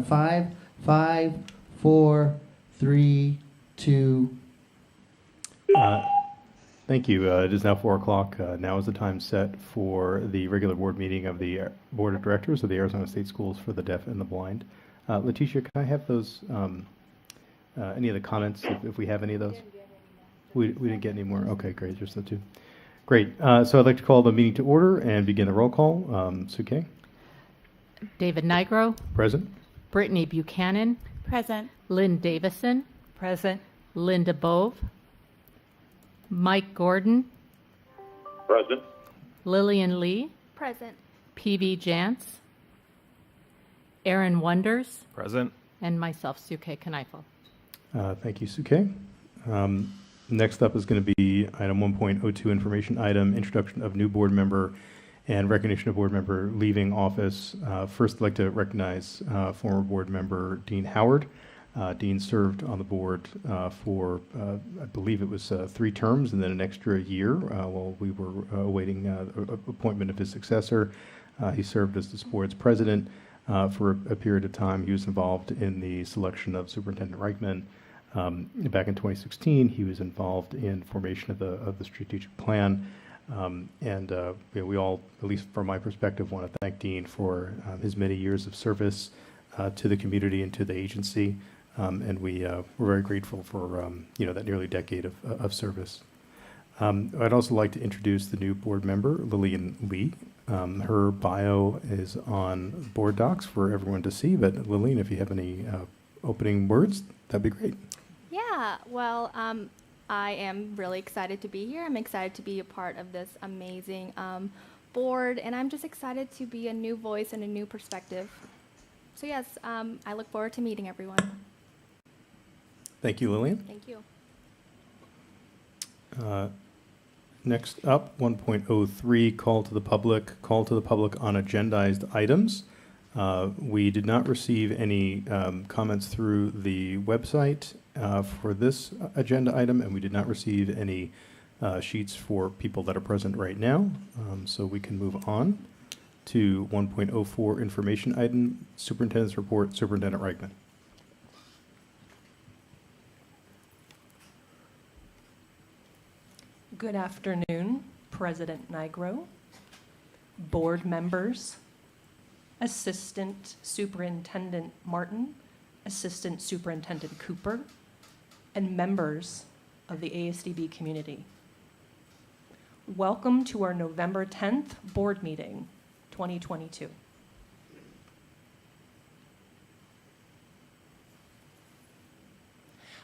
on 5, 4, 3, 2. Thank you. It is now 4 o'clock. Now is the time set for the regular board meeting of the Board of Directors of the Arizona State Schools for the Deaf and the Blind. Letitia, can I have those, any of the comments, if we have any of those? We didn't get any more. Okay, great. Just the two. Great. So I'd like to call the meeting to order and begin the roll call. Suke? David Nigro. Present. Brittany Buchanan. Present. Lynn Davison. Present. Linda Bove. Mike Gordon. Present. Lillian Lee. Present. P.V. Jantz. Aaron Wonders. Present. And myself, Suke Kneifel. Thank you, Suke. Next up is going to be item 1.02, information item, introduction of new board member and recognition of board member leaving office. First, I'd like to recognize former board member Dean Howard. Dean served on the board for, I believe it was 3 terms and then an extra year while we were awaiting appointment of his successor. He served as this board's president for a period of time. He was involved in the selection of Superintendent Reichman. Back in 2016, he was involved in formation of the strategic plan. We all, at least from my perspective, want to thank Dean for his many years of service to the community and to the agency. We're very grateful for that nearly decade of service. I'd also like to introduce the new board member, Lillian Lee. Her bio is on board docs for everyone to see, but Lillian, if you have any opening words, that'd be great. Yeah, well, I am really excited to be here. I'm excited to be a part of this amazing board, and I'm just excited to be a new voice and a new perspective. So yes, I look forward to meeting everyone. Thank you, Lillian. Thank you. Next up, 1.03, call to the public on agendized items. We did not receive any comments through the website for this agenda item, and we did not receive any sheets for people that are present right now. So we can move on to 1.04, information item, Superintendent's report, Superintendent Reichman. Good afternoon, President Nigro, board members, Assistant Superintendent Martin, Assistant Superintendent Cooper, and members of the ASDB community. Welcome to our November 10th board meeting, 2022.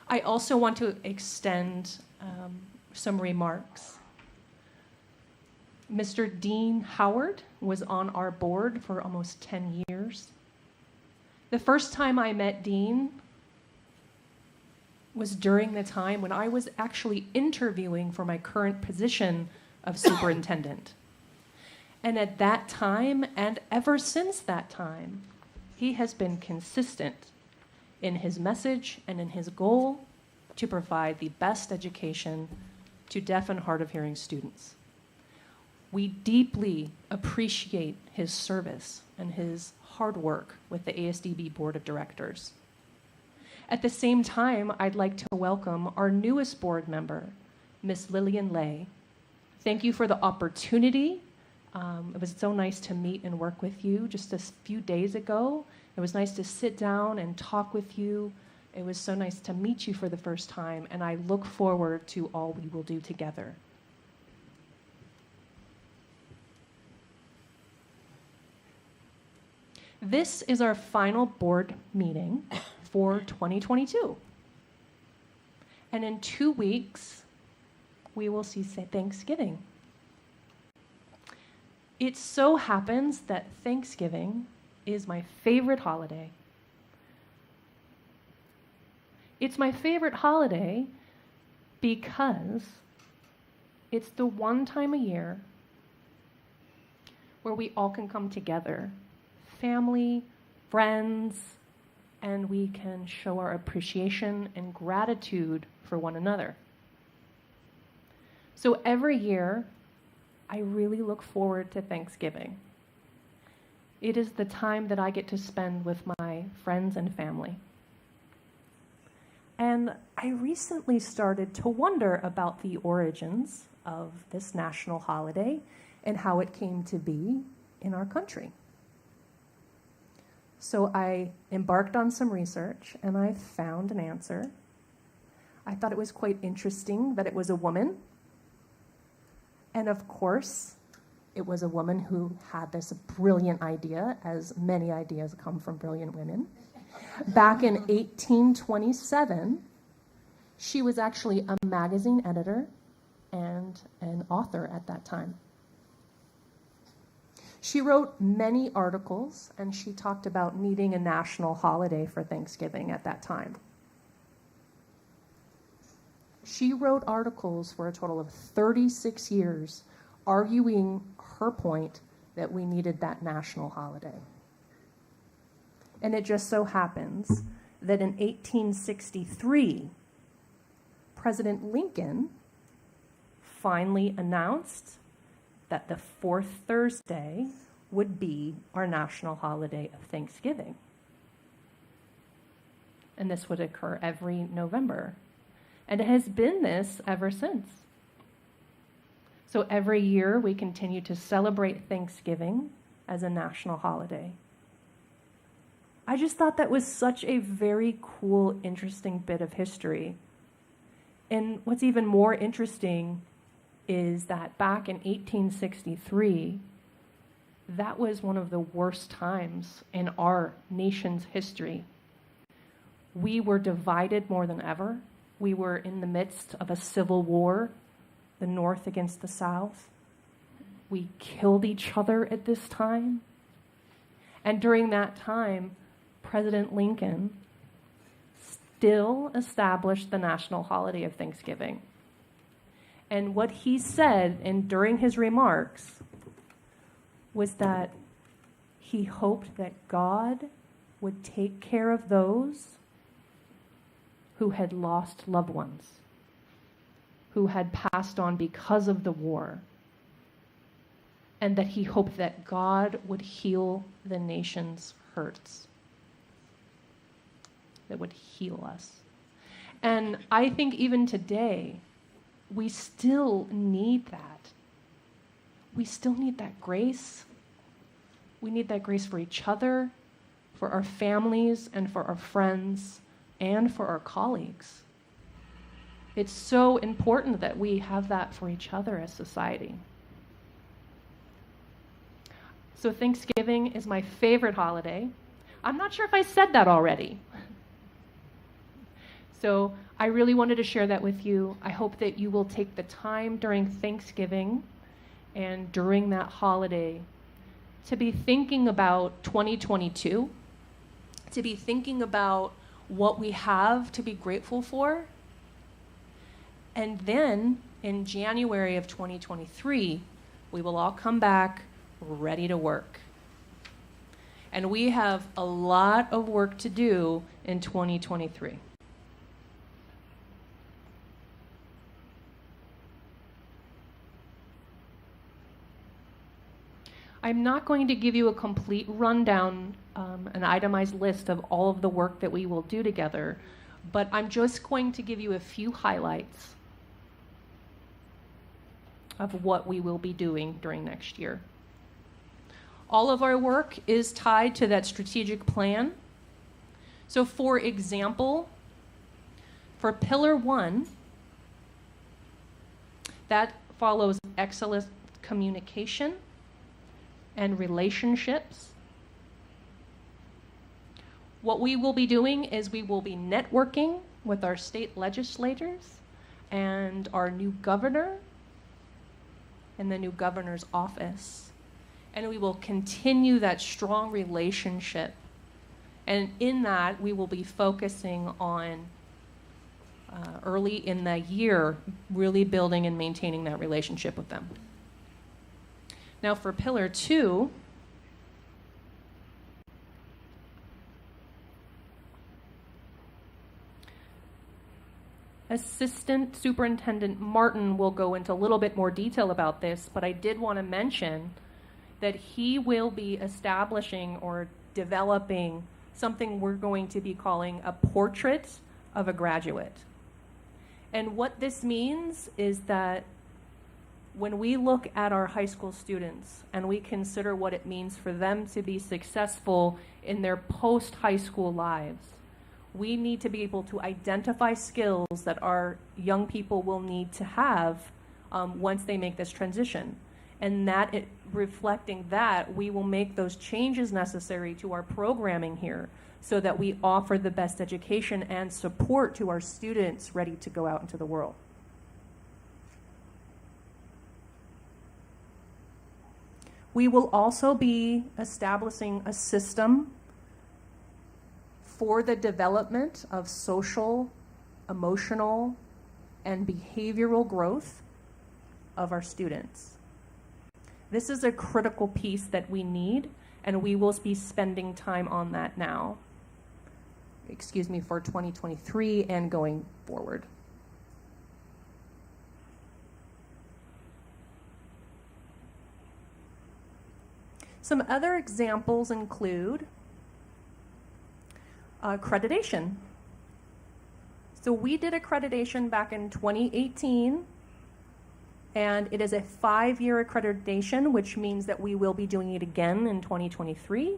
I also want to extend some remarks. Mr. Dean Howard was on our board for almost 10 years. The first time I met Dean was during the time when I was actually interviewing for my current position of superintendent. And at that time, and ever since that time, he has been consistent in his message and in his goal to provide the best education to deaf and hard of hearing students. We deeply appreciate his service and his hard work with the ASDB Board of Directors. At the same time, I'd like to welcome our newest board member, Ms. Lillian Lay. Thank you for the opportunity. It was so nice to meet and work with you just a few days ago. It was nice to sit down and talk with you. It was so nice to meet you for the first time, and I look forward to all we will do together. This is our final board meeting for 2022. And in 2 weeks, we will see Thanksgiving. It so happens that Thanksgiving is my favorite holiday. It's my favorite holiday because it's the one time a year where we all can come together, family, friends, and we can show our appreciation and gratitude for one another. So every year, I really look forward to Thanksgiving. It is the time that I get to spend with my friends and family. And I recently started to wonder about the origins of this national holiday and how it came to be in our country. So I embarked on some research and I found an answer. I thought it was quite interesting that it was a woman. And of course, it was a woman who had this brilliant idea, as many ideas come from brilliant women. Back in 1827, she was actually a magazine editor and an author at that time. She wrote many articles, and she talked about needing a national holiday for Thanksgiving at that time. She wrote articles for a total of 36 years, arguing her point that we needed that national holiday. And it just so happens that in 1863, President Lincoln finally announced that the fourth Thursday would be our national holiday of Thanksgiving. And this would occur every November. And it has been this ever since. So every year we continue to celebrate Thanksgiving as a national holiday. I just thought that was such a very cool, interesting bit of history. And what's even more interesting is that back in 1863, that was one of the worst times in our nation's history. We were divided more than ever. We were in the midst of a civil war, the North against the South. We killed each other at this time. And during that time, President Lincoln still established the national holiday of Thanksgiving. And what he said, and during his remarks, was that he hoped that God would take care of those who had lost loved ones, who had passed on because of the war, and that he hoped that God would heal the nation's hurts, that would heal us. And I think even today, we still need that. We still need that grace. We need that grace for each other, for our families, and for our friends, and for our colleagues. It's so important that we have that for each other as society. So Thanksgiving is my favorite holiday. I'm not sure if I said that already. So I really wanted to share that with you. I hope that you will take the time during Thanksgiving and during that holiday to be thinking about 2022, to be thinking about what we have to be grateful for. And then in January of 2023, we will all come back ready to work. And we have a lot of work to do in 2023. I'm not going to give you a complete rundown, an itemized list of all of the work that we will do together, but I'm just going to give you a few highlights of what we will be doing during next year. All of our work is tied to that strategic plan. So for example, for Pillar 1, that follows excellent communication and relationships. What we will be doing is we will be networking with our state legislators and our new governor and the new governor's office. And we will continue that strong relationship. And in that, we will be focusing on early in the year, really building and maintaining that relationship with them. Now for Pillar 2, Assistant Superintendent Martin will go into a little bit more detail about this, but I did want to mention that he will be establishing or developing something we're going to be calling a portrait of a graduate. And what this means is that when we look at our high school students and we consider what it means for them to be successful in their post-high school lives, we need to be able to identify skills that our young people will need to have once they make this transition. And reflecting that, we will make those changes necessary to our programming here so that we offer the best education and support to our students ready to go out into the world. We will also be establishing a system for the development of social, emotional, and behavioral growth of our students. This is a critical piece that we need, and we will be spending time on that now. For 2023 and going forward. Some other examples include accreditation. So we did accreditation back in 2018, and it is a 5-year accreditation, which means that we will be doing it again in 2023,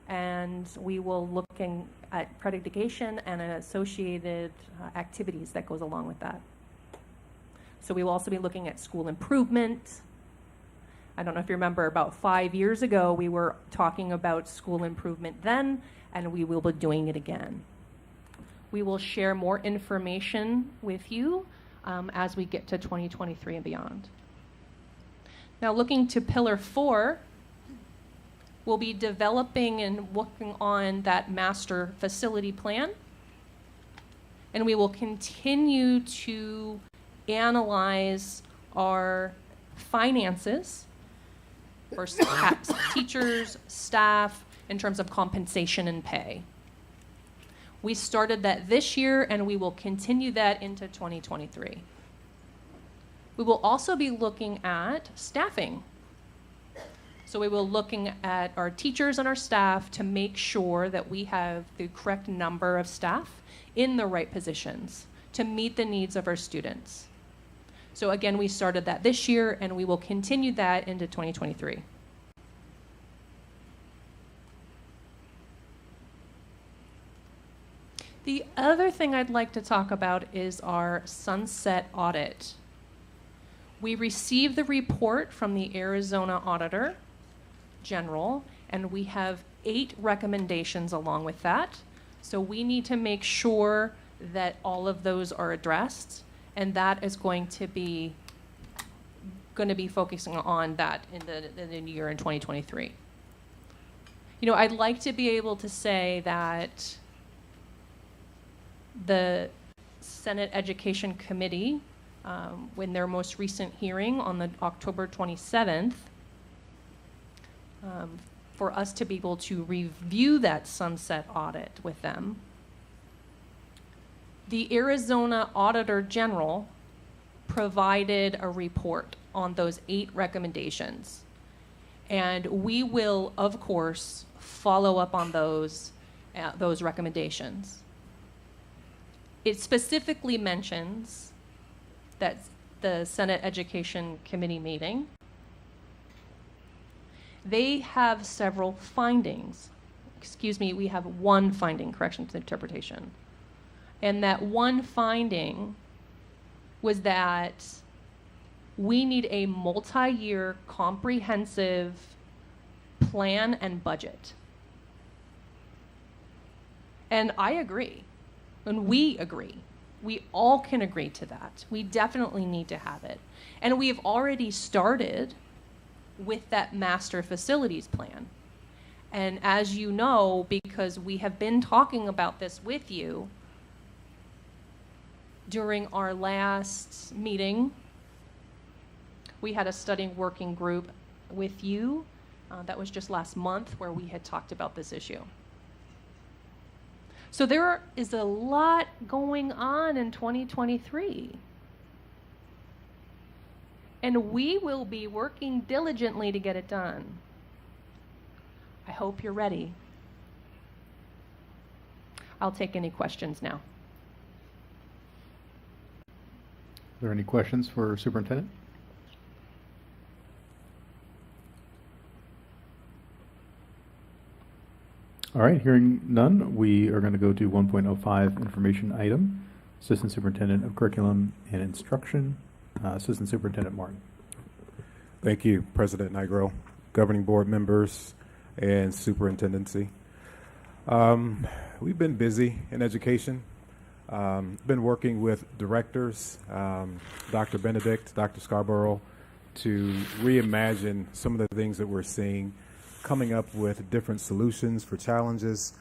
and we will looking at accreditation and associated activities that goes along with that. So we will also be looking at school improvement. I don't know if you remember, about 5 years ago, we were talking about school improvement then, and we will be doing it again. We will share more information with you as we get to 2023 and beyond. Now, looking to Pillar 4, we'll be developing and working on that master facility plan, and we will continue to analyze our finances for teachers, staff, in terms of compensation and pay. We started that this year, and we will continue that into 2023. We will also be looking at staffing. So we will be looking at our teachers and our staff to make sure that we have the correct number of staff in the right positions to meet the needs of our students. So again, we started that this year, and we will continue that into 2023. The other thing I'd like to talk about is our sunset audit. We received the report from the Arizona Auditor General, and we have 8 recommendations along with that. So we need to make sure that all of those are addressed, and that is going to be focusing on that in the year in 2023. You know, I'd like to be able to say that the Senate Education Committee, in their most recent hearing on the October 27th, for us to be able to review that sunset audit with them. The Arizona Auditor General provided a report on those 8 recommendations. And we will, of course, follow up on those recommendations. It specifically mentions that the Senate Education Committee meeting, they have several findings. We have one finding, correction to interpretation. And that one finding was that we need a multi-year comprehensive plan and budget. And I agree, and we agree. We all can agree to that. We definitely need to have it. And we have already started with that master facilities plan. And as you know, because we have been talking about this with you during our last meeting, we had a study working group with you that was just last month where we had talked about this issue. So there is a lot going on in 2023. And we will be working diligently to get it done. I hope you're ready. I'll take any questions now. Are there any questions for Superintendent? All right, hearing none, we are going to go to 1.05 information item, Assistant Superintendent of Curriculum and Instruction, Assistant Superintendent Martin. Thank you, President Nigro, governing board members, and superintendency. We've been busy in education. Been working with directors, Dr. Benedict, Dr. Scarborough, to reimagine some of the things that we're seeing, coming up with different solutions for challenges.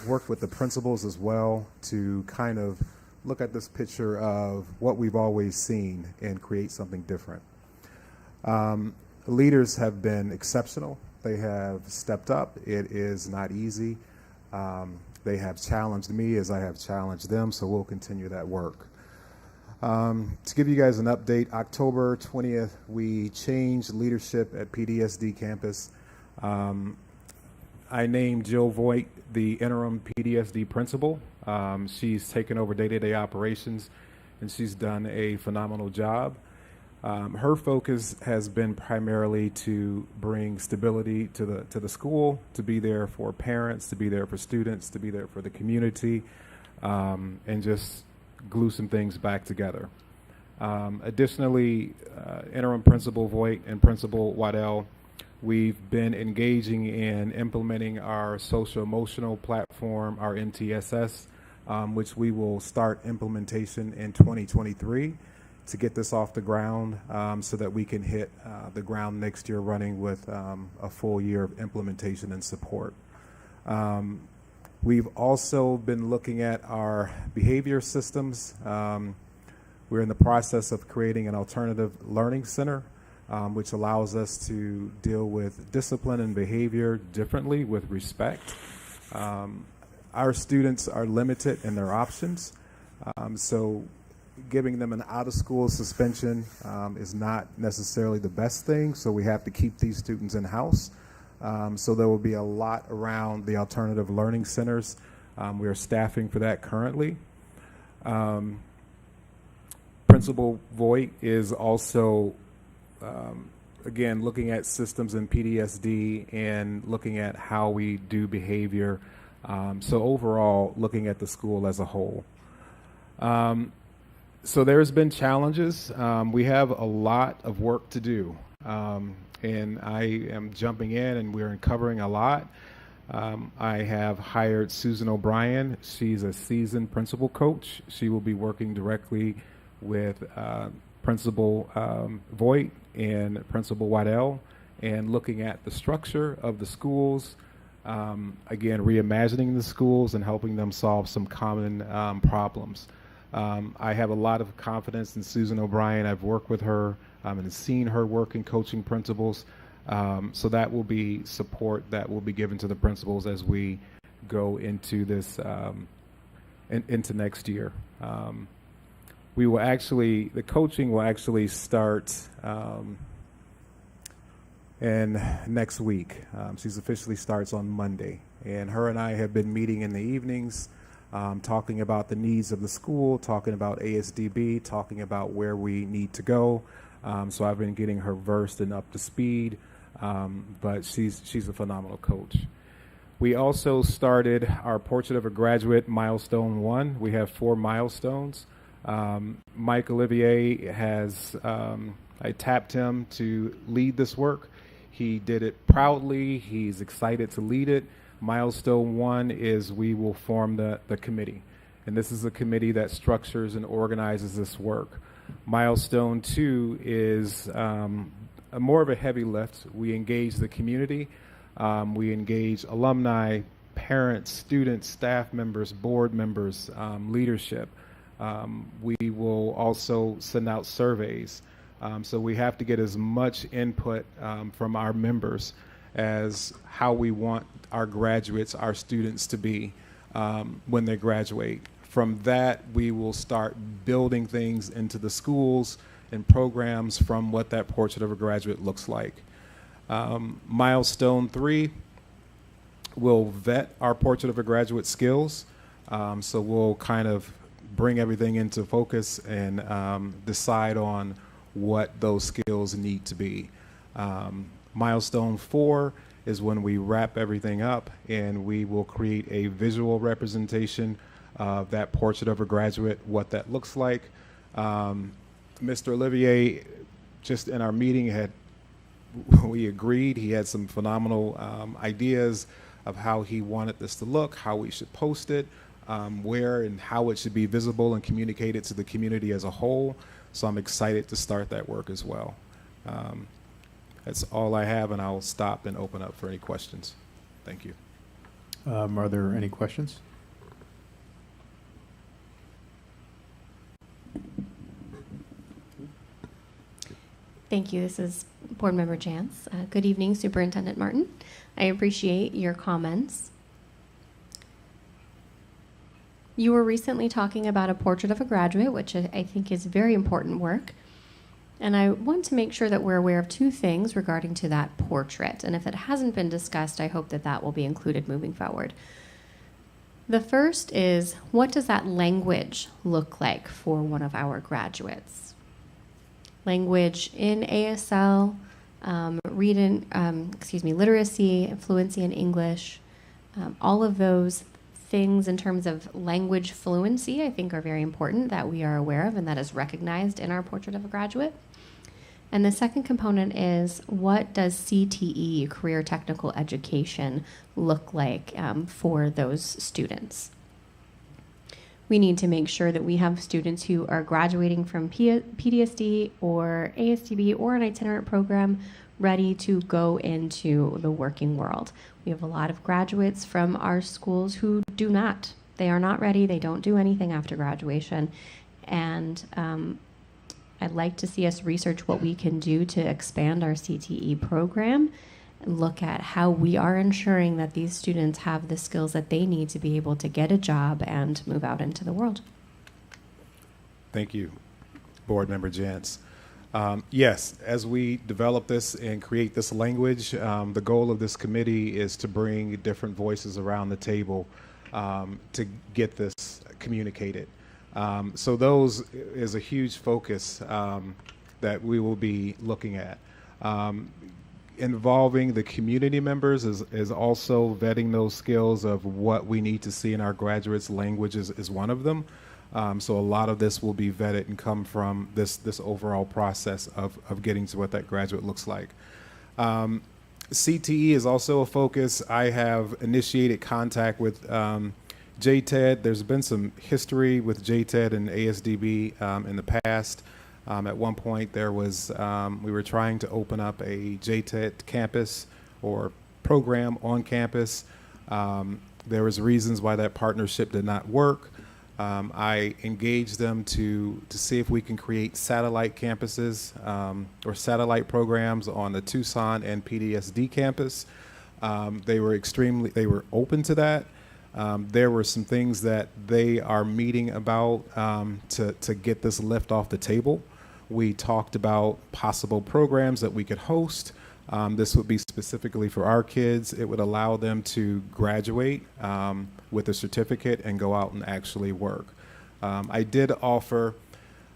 Worked with the principals as well to kind of look at this picture of what we've always seen and create something different. Leaders have been exceptional. They have stepped up. It is not easy. They have challenged me as I have challenged them, so we'll continue that work. To give you guys an update, October 20th, we changed leadership at PDSD campus. I named Jill Voigt the interim PDSD principal. She's taken over day-to-day operations, and she's done a phenomenal job. Her focus has been primarily to bring stability to the school, to be there for parents, to be there for students, to be there for the community, and just glue some things back together. Additionally, interim principal Voigt and principal Waddell, we've been engaging in implementing our social emotional platform, our MTSS, which we will start implementation in 2023. To get this off the ground so that we can hit the ground next year running with a full year of implementation and support. We've also been looking at our behavior systems. We're in the process of creating an alternative learning center, which allows us to deal with discipline and behavior differently with respect. Our students are limited in their options, so giving them an out-of-school suspension is not necessarily the best thing, so we have to keep these students in-house. So there will be a lot around the alternative learning centers. We are staffing for that currently. Principal Voigt is also, again, looking at systems in PDSD and looking at how we do behavior. So overall, looking at the school as a whole. So there's been challenges. We have a lot of work to do, and I am jumping in and we're uncovering a lot. I have hired Susan O'Brien. She's a seasoned principal coach. She will be working directly with Principal Voigt and Principal Waddell and looking at the structure of the schools, again, reimagining the schools and helping them solve some common problems. I have a lot of confidence in Susan O'Brien. I've worked with her and seen her work in coaching principals. So that will be support that will be given to the principals as we go into this, into next year. We will actually, the coaching will actually start in next week. She's officially starts on Monday. And her and I have been meeting in the evenings, talking about the needs of the school, talking about ASDB, talking about where we need to go. So I've been getting her versed and up to speed, but she's a phenomenal coach. We also started our Portrait of a Graduate Milestone 1. We have 4 milestones. Mike Olivier has, I tapped him to lead this work. He did it proudly. He's excited to lead it. Milestone 1 is we will form the committee. And this is a committee that structures and organizes this work. Milestone 2 is more of a heavy lift. We engage the community. We engage alumni, parents, students, staff members, board members, leadership. We will also send out surveys. So we have to get as much input from our members as how we want our graduates, our students to be when they graduate. From that, we will start building things into the schools and programs from what that Portrait of a Graduate looks like. Milestone 3 We'll vet our portrait of a graduate skills. So we'll kind of bring everything into focus and decide on what those skills need to be. Milestone 4 is when we wrap everything up and we will create a visual representation of that portrait of a graduate, what that looks like. Mr. Olivier, just in our meeting, we agreed. He had some phenomenal ideas of how he wanted this to look, how we should post it, where and how it should be visible and communicated to the community as a whole. So I'm excited to start that work as well. That's all I have, and I'll stop and open up for any questions. Thank you. Are there any questions? Thank you. This is Board Member Jantz. Good evening, Superintendent Martin. I appreciate your comments. You were recently talking about a portrait of a graduate, which I think is very important work. And I want to make sure that we're aware of two things regarding to that portrait. And if it hasn't been discussed, I hope that that will be included moving forward. The first is, what does that language look like for one of our graduates? Language in ASL, literacy, fluency in English, all of those things in terms of language fluency, I think are very important that we are aware of and that is recognized in our portrait of a graduate. And the second component is, what does CTE, Career Technical Education, look like for those students? We need to make sure that we have students who are graduating from PTSD or ASDB or an itinerant program ready to go into the working world. We have a lot of graduates from our schools who do not. They are not ready. They don't do anything after graduation. And I'd like to see us research what we can do to expand our CTE program and look at how we are ensuring that these students have the skills that they need to be able to get a job and move out into the world. Thank you, Board Member Jantz. Yes, as we develop this and create this language, the goal of this committee is to bring different voices around the table to get this communicated. So those is a huge focus that we will be looking at. Involving the community members is also vetting those skills of what we need to see in our graduates. Language is one of them. So a lot of this will be vetted and come from this overall process of getting to what that graduate looks like. CTE is also a focus. I have initiated contact with JTED. There's been some history with JTED and ASDB in the past. At one point, there was we were trying to open up a JTED campus or program on campus. There was reasons why that partnership did not work. I engaged them to see if we can create satellite campuses or satellite programs on the Tucson and PTSD campus. They were open to that. There were some things that they are meeting about to get this lift off the table. We talked about possible programs that we could host. This would be specifically for our kids. It would allow them to graduate with a certificate and go out and actually work. I did offer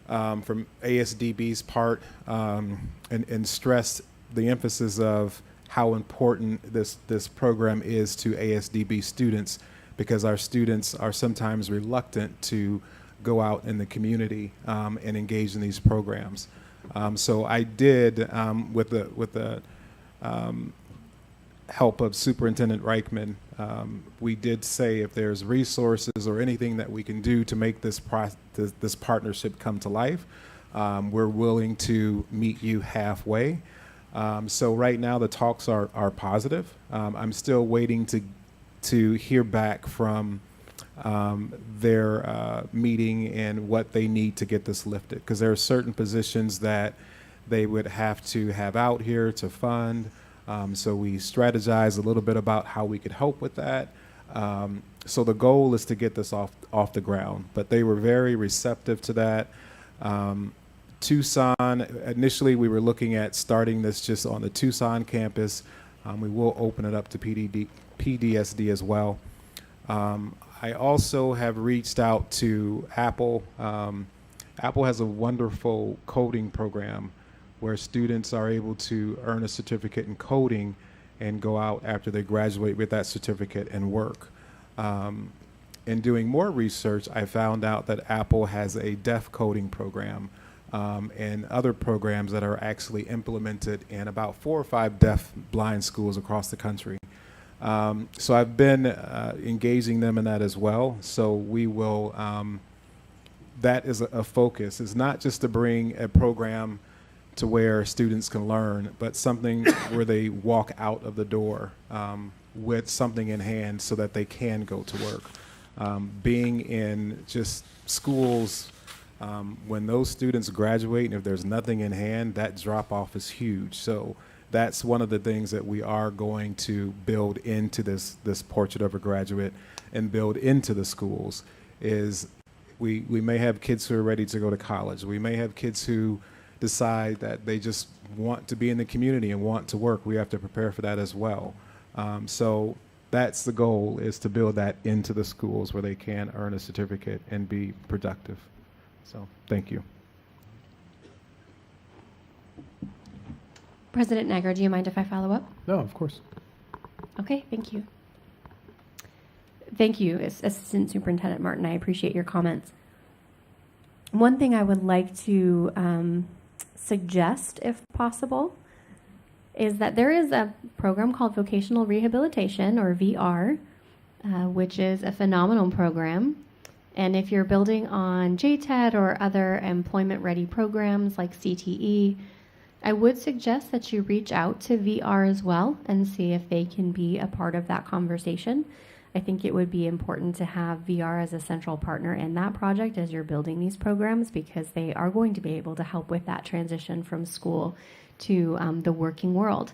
from ASDB's part and stress the emphasis of how important this program is to ASDB students, because our students are sometimes reluctant to go out in the community and engage in these programs. So I did, with the help of Superintendent Reichman, we did say if there's resources or anything that we can do to make this partnership come to life, we're willing to meet you halfway. So right now the talks are positive. I'm still waiting to hear back from their meeting and what they need to get this lifted, because there are certain positions that they would have to have out here to fund. So we strategize a little bit about how we could help with that. So the goal is to get this off the ground, but they were very receptive to that. Tucson, initially we were looking at starting this just on the Tucson campus. We will open it up to PDSD as well. I also have reached out to Apple. Apple has a wonderful coding program where students are able to earn a certificate in coding and go out after they graduate with that certificate and work. In doing more research, I found out that Apple has a deaf coding program and other programs that are actually implemented in about 4 or 5 deaf blind schools across the country. So I've been engaging them in that as well. So we will, that is a focus. It's not just to bring a program to where students can learn, but something where they walk out of the door with something in hand so that they can go to work. Being in just schools, when those students graduate and if there's nothing in hand, that drop off is huge. So that's one of the things that we are going to build into this portrait of a graduate and build into the schools is we may have kids who are ready to go to college. We may have kids who decide that they just want to be in the community and want to work. We have to prepare for that as well. So that's the goal, is to build that into the schools where they can earn a certificate and be productive. So thank you. President Nagar, do you mind if I follow up? No, of course. Okay, thank you. Thank you, Assistant Superintendent Martin. I appreciate your comments. One thing I would like to suggest, if possible, is that there is a program called Vocational Rehabilitation, or VR, which is a phenomenal program. And if you're building on JTED or other employment-ready programs like CTE, I would suggest that you reach out to VR as well and see if they can be a part of that conversation. I think it would be important to have VR as a central partner in that project as you're building these programs, because they are going to be able to help with that transition from school to the working world.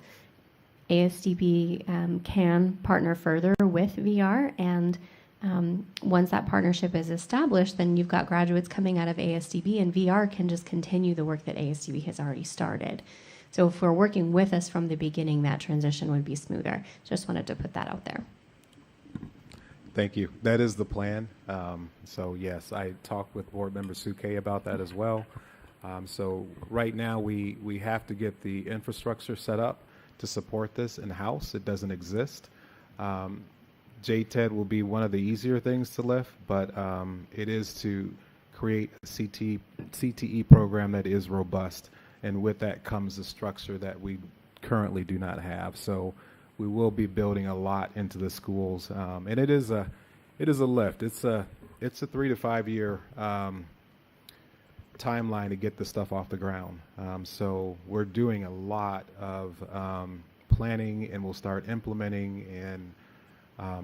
ASDB can partner further with VR, and once that partnership is established, then you've got graduates coming out of ASDB, and VR can just continue the work that ASDB has already started. So if we're working with us from the beginning, that transition would be smoother. Just wanted to put that out there. Thank you. That is the plan. So yes, I talked with Board Member Suke about that as well. So right now we have to get the infrastructure set up to support this in-house. It doesn't exist. JTED will be one of the easier things to lift, but it is to create a CTE program that is robust, and with that comes the structure that we currently do not have. So we will be building a lot into the schools, and it is a lift. It's a 3 to 5 year timeline to get the stuff off the ground. So we're doing a lot of planning, and we'll start implementing and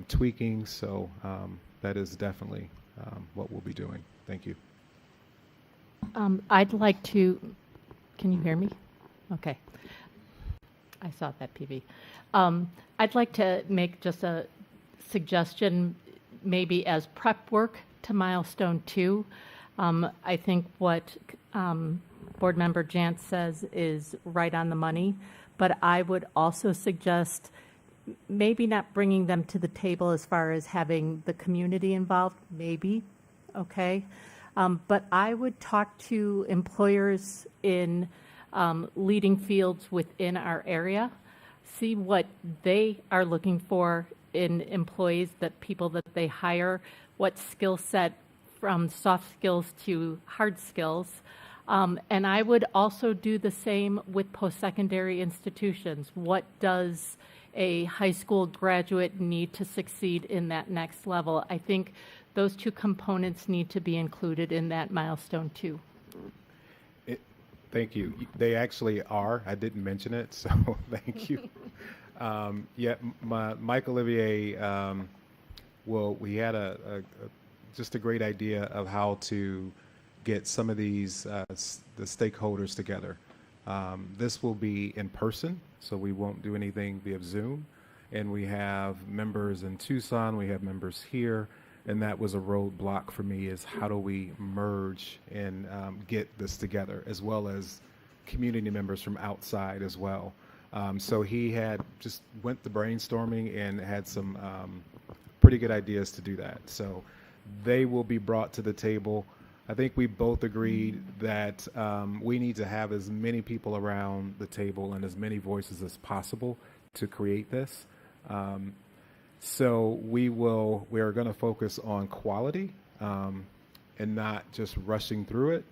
tweaking. So that is definitely what we'll be doing. Thank you. I'd like to, can you hear me? Okay. I saw that, PV. I'd like to make just a suggestion, maybe as prep work to milestone 2. I think what Board Member Jantz says is right on the money, but I would also suggest maybe not bringing them to the table as far as having the community involved, maybe, okay? But I would talk to employers in leading fields within our area, see what they are looking for in employees, that people that they hire, what skill set from soft skills to hard skills. And I would also do the same with post-secondary institutions. What does a high school graduate need to succeed in that next level? I think those 2 components need to be included in that milestone 2. Thank you. They actually are. I didn't mention it, so thank you. Mike Olivier, we had just a great idea of how to get some of these the stakeholders together. This will be in person, so we won't do anything via Zoom. And we have members in Tucson, we have members here, and that was a roadblock for me, is how do we merge and get this together, as well as community members from outside as well. So he had just went the brainstorming and had some pretty good ideas to do that. So they will be brought to the table. I think we both agreed that we need to have as many people around the table and as many voices as possible to create this. So we are going to focus on quality and not just rushing through it.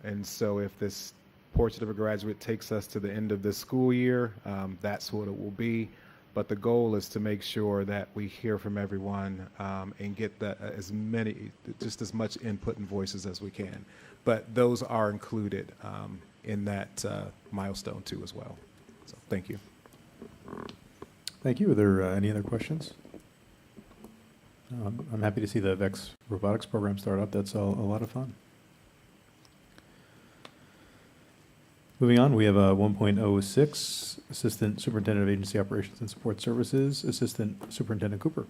And so if this Portrait of a Graduate takes us to the end of this school year, that's what it will be. But the goal is to make sure that we hear from everyone and get just as much input and voices as we can. But those are included in that milestone too as well. So thank you. Thank you. Are there any other questions? I'm happy to see the VEX robotics program start up. That's a lot of fun. Moving on, we have 1.06, Assistant Superintendent of Agency Operations and Support Services, Assistant Superintendent Cooper.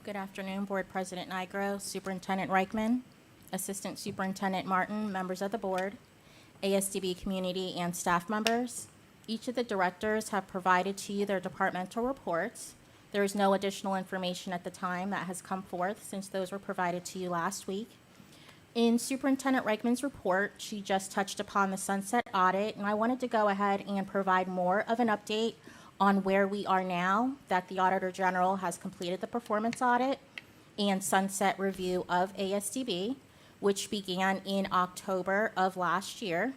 Good afternoon, Board President Nigro, Superintendent Reichman, Assistant Superintendent Martin, members of the board, ASDB community, and staff members. Each of the directors have provided to you their departmental reports. There is no additional information at the time that has come forth since those were provided to you last week. In Superintendent Reichman's report, she just touched upon the sunset audit, and I wanted to go ahead and provide more of an update on where we are now that the Auditor General has completed the performance audit and sunset review of ASDB, which began in October of last year.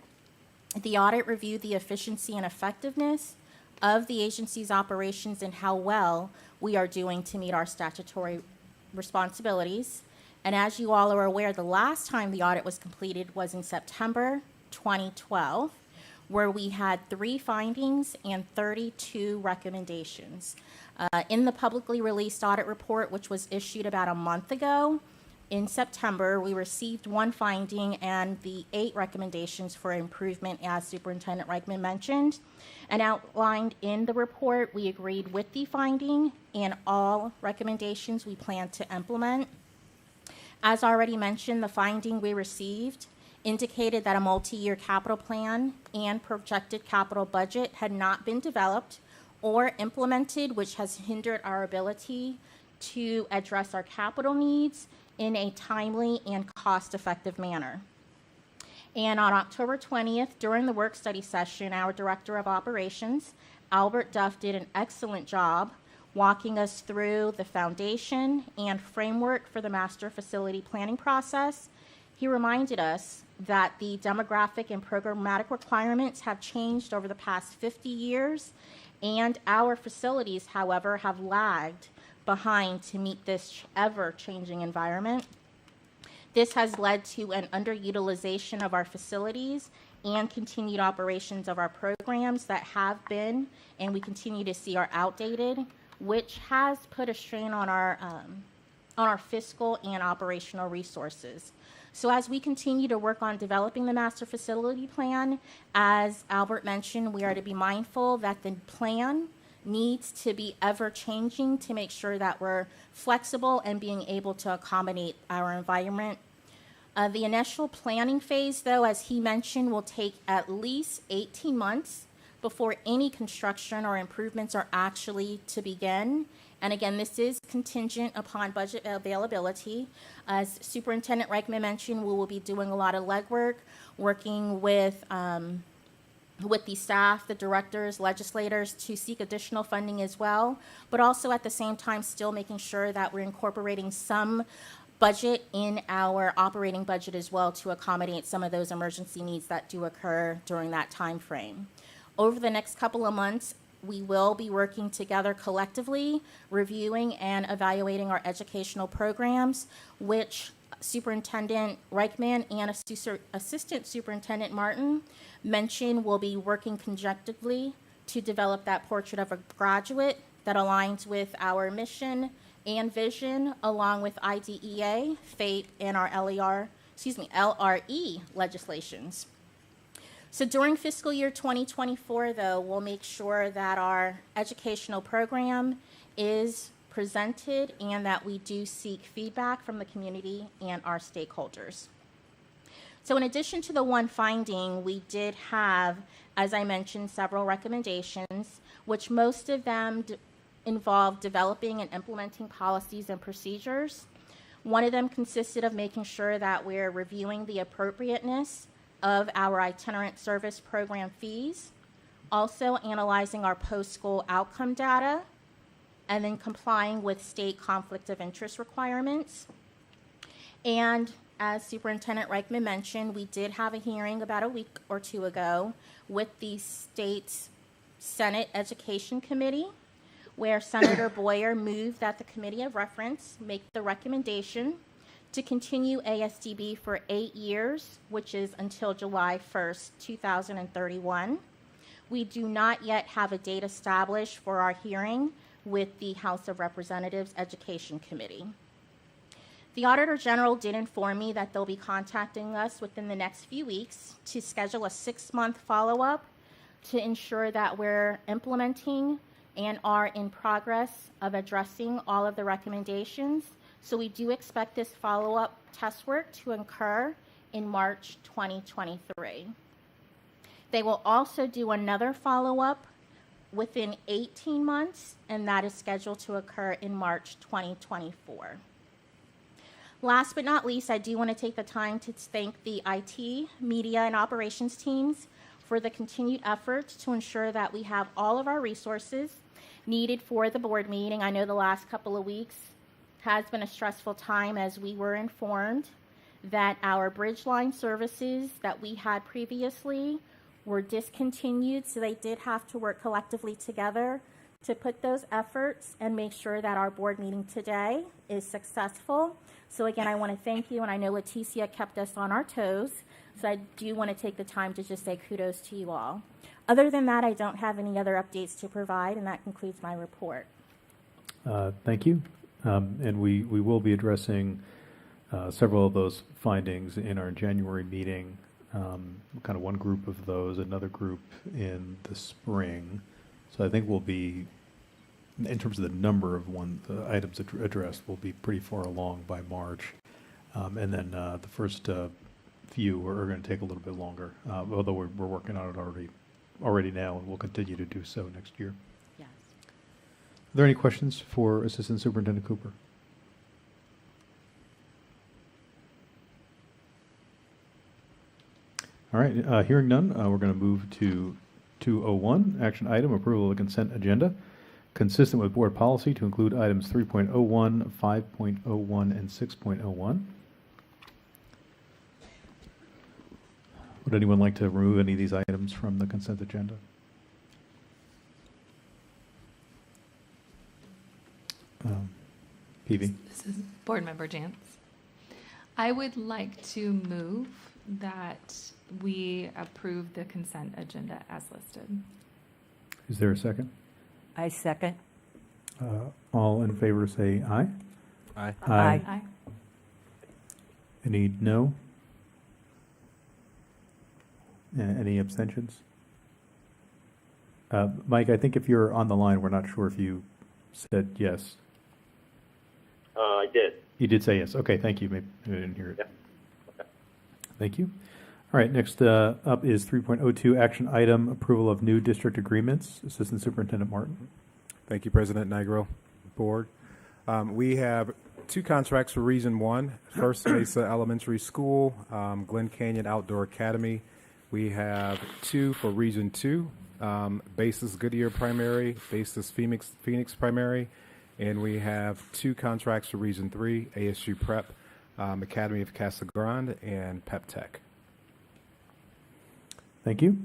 The audit reviewed the efficiency and effectiveness of the agency's operations and how well we are doing to meet our statutory responsibilities. And as you all are aware, the last time the audit was completed was in September 2012, where we had 3 findings and 32 recommendations. In the publicly released audit report, which was issued about a month ago, in September, we received 1 finding and the 8 recommendations for improvement, as Superintendent Reichman mentioned. And outlined in the report, we agreed with the finding and all recommendations we plan to implement. As already mentioned, the finding we received indicated that a multi-year capital plan and projected capital budget had not been developed or implemented, which has hindered our ability to address our capital needs in a timely and cost-effective manner. And on October 20th, during the work study session, our Director of Operations, Albert Duff, did an excellent job walking us through the foundation and framework for the master facility planning process. He reminded us that the demographic and programmatic requirements have changed over the past 50 years, and our facilities, however, have lagged behind to meet this ever-changing environment. This has led to an underutilization of our facilities and continued operations of our programs that have been, and we continue to see, are outdated, which has put a strain on our fiscal and operational resources. So as we continue to work on developing the master facility plan, as Albert mentioned, we are to be mindful that the plan needs to be ever-changing to make sure that we're flexible and being able to accommodate our environment. The initial planning phase, though, as he mentioned, will take at least 18 months before any construction or improvements are actually to begin. And again, this is contingent upon budget availability. As Superintendent Reichman mentioned, we will be doing a lot of legwork, working with the staff, the directors, legislators to seek additional funding as well, but also at the same time still making sure that we're incorporating some budget in our operating budget as well to accommodate some of those emergency needs that do occur during that time frame. Over the next couple of months, we will be working together collectively, reviewing and evaluating our educational programs, which Superintendent Reichman and Assistant Superintendent Martin mentioned will be working conjunctively to develop that portrait of a graduate that aligns with our mission and vision, along with IDEA, FAPE, and our LRE legislations. So during fiscal year 2024, though, we'll make sure that our educational program is presented and that we do seek feedback from the community and our stakeholders. So in addition to the 1 finding, we did have, as I mentioned, several recommendations. which most of them involve developing and implementing policies and procedures. One of them consisted of making sure that we're reviewing the appropriateness of our itinerant service program fees, also analyzing our post-school outcome data, and then complying with state conflict of interest requirements. And as Superintendent Reichman mentioned, we did have a hearing about a week or two ago with the state's Senate Education Committee, where Senator Boyer moved that the Committee of Reference make the recommendation to continue ASDB for 8 years, which is until July 1st, 2031. We do not yet have a date established for our hearing with the House of Representatives Education Committee. The Auditor General did inform me that they'll be contacting us within the next few weeks to schedule a 6-month follow-up to ensure that we're implementing and are in progress of addressing all of the recommendations. So we do expect this follow-up test work to occur in March 2023. They will also do another follow-up within 18 months, and that is scheduled to occur in March 2024. Last but not least, I do want to take the time to thank the IT, media, and operations teams for the continued efforts to ensure that we have all of our resources needed for the board meeting. I know the last couple of weeks has been a stressful time, as we were informed that our bridge line services that we had previously were discontinued, so they did have to work collectively together to put those efforts and make sure that our board meeting today is successful. So again, I want to thank you, and I know Leticia kept us on our toes, so I do want to take the time to just say kudos to you all. Other than that, I don't have any other updates to provide, and that concludes my report. Thank you. And we will be addressing several of those findings in our January meeting, kind of one group of those, another group in the spring. So I think we'll be, in terms of the number of the items addressed, we'll be pretty far along by March. And then the first few are going to take a little bit longer, although we're working on it already now, and we'll continue to do so next year. Yes. Are there any questions for Assistant Superintendent Cooper? All right, hearing none, we're going to move to 201, action item, approval of the consent agenda, consistent with board policy to include items 3.01, 5.01, and 6.01. Would anyone like to remove any of these items from the consent agenda? PV. This is Board Member Jantz. I would like to move that we approve the consent agenda as listed. Is there a second? I second. All in favor say aye. Aye. Aye. Any no? Any abstentions? Mike, I think if you're on the line, we're not sure if you said yes. I did. You did say yes. Okay, thank you. Maybe I didn't hear it. Yeah. Okay. Thank you. All right, next up is 3.02, action item, approval of new district agreements. Assistant Superintendent Martin. Thank you, President Nigro, Board. We have 2 contracts for Region 1. First Mesa Elementary School, Glen Canyon Outdoor Academy. We have 2 for Region 2, Basis Goodyear Primary, Basis Phoenix Primary. And we have 2 contracts for Region 3, ASU Prep, Academy of Casa Grande, and Pep Tech. Thank you.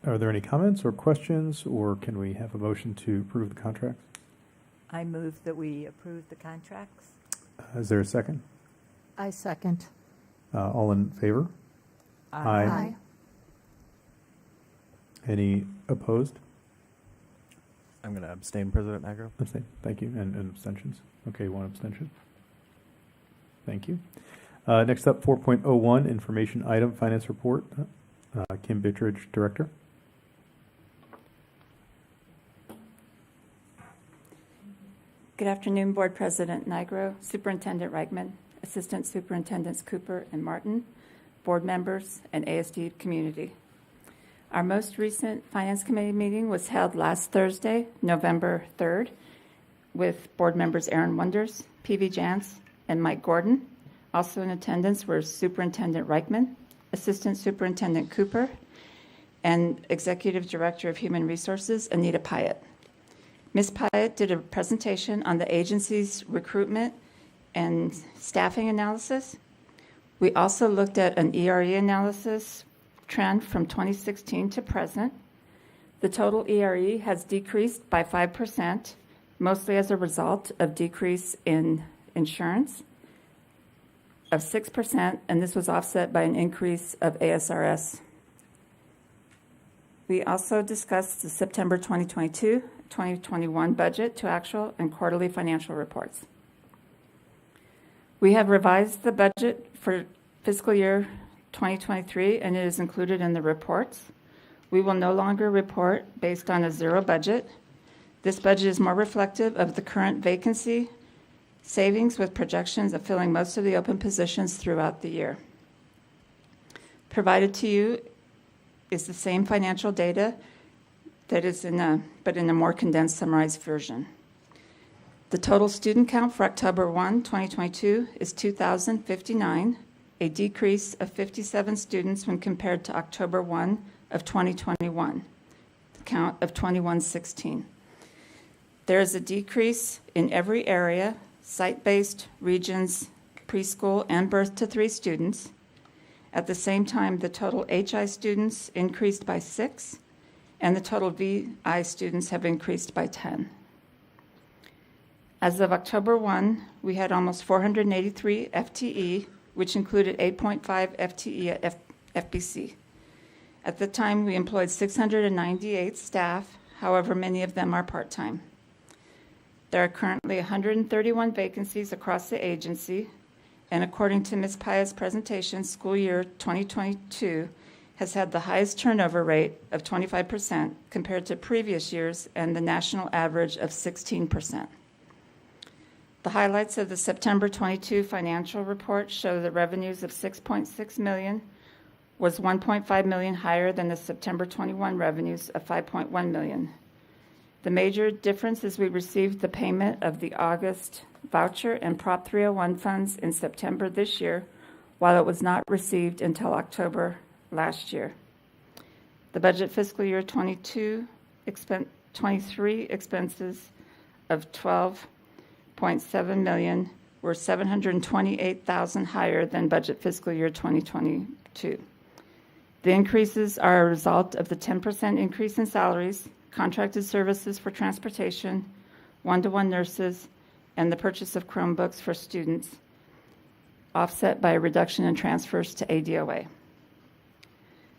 Are there any comments or questions, or can we have a motion to approve the contracts? I move that we approve the contracts. Is there a second? I second. All in favor? Aye. Any opposed? I'm going to abstain, President Nigro. Abstain. Thank you. And abstentions? Okay, 1 abstention. Thank you. Next up, 4.01, information item, finance report. Kim Bittridge, Director. Good afternoon, Board President Nigro, Superintendent Reichman, Assistant Superintendents Cooper and Martin, board members, and ASD community. Our most recent Finance Committee meeting was held last Thursday, November 3rd, with board members Aaron Wonders, P.V. Jantz, and Mike Gordon. Also in attendance were Superintendent Reichman, Assistant Superintendent Cooper, and Executive Director of Human Resources, Anita Pyatt. Ms. Pyatt did a presentation on the agency's recruitment and staffing analysis. We also looked at an ERE analysis trend from 2016 to present. The total ERE has decreased by 5%, mostly as a result of decrease in insurance of 6%, and this was offset by an increase of ASRS. We also discussed the September 2022-2021 budget to actual and quarterly financial reports. We have revised the budget for fiscal year 2023, and it is included in the reports. We will no longer report based on a zero budget. This budget is more reflective of the current vacancy savings with projections of filling most of the open positions throughout the year. Provided to you is the same financial data that is but in a more condensed, summarized version. The total student count for October 1, 2022 is 2,059, a decrease of 57 students when compared to October 1 of 2021, the count of 2116. There is a decrease in every area, site-based, regions, preschool, and birth to 3 students. At the same time, the total HI students increased by 6, and the total VI students have increased by 10. As of October 1, we had almost 483 FTE, which included 8.5 FTE at FBC. At the time, we employed 698 staff, however, many of them are part-time. There are currently 131 vacancies across the agency, and according to Ms. Pyatt's presentation, school year 2022 has had the highest turnover rate of 25% compared to previous years and the national average of 16%. The highlights of the September 22 financial report show that revenues of $6.6 million was $1.5 million higher than the September 21 revenues of $5.1 million. The major difference is we received the payment of the August voucher and Prop 301 funds in September this year, while it was not received until October last year. The budget fiscal year 23 expenses of $12.7 million were $728,000 higher than budget fiscal year 2022. The increases are a result of the 10% increase in salaries, contracted services for transportation, one-to-one nurses, and the purchase of Chromebooks for students, offset by a reduction in transfers to ADOA.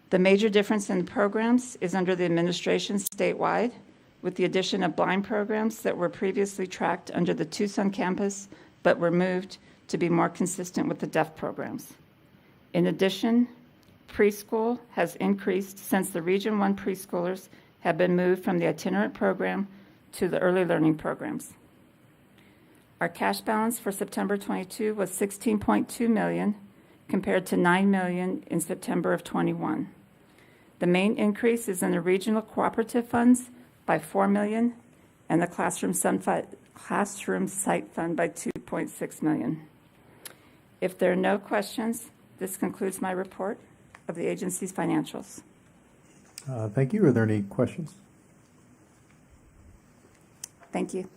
The major difference in the programs is under the administration statewide, with the addition of blind programs that were previously tracked under the Tucson campus, but were moved to be more consistent with the deaf programs. In addition, preschool has increased since the Region 1 preschoolers have been moved from the itinerant program to the early learning programs. Our cash balance for September 22 was $16.2 million compared to $9 million in September of 21. The main increase is in the regional cooperative funds by $4 million and the classroom site fund by $2.6 million. If there are no questions, this concludes my report of the agency's financials. Thank you. Are there any questions? Thank you.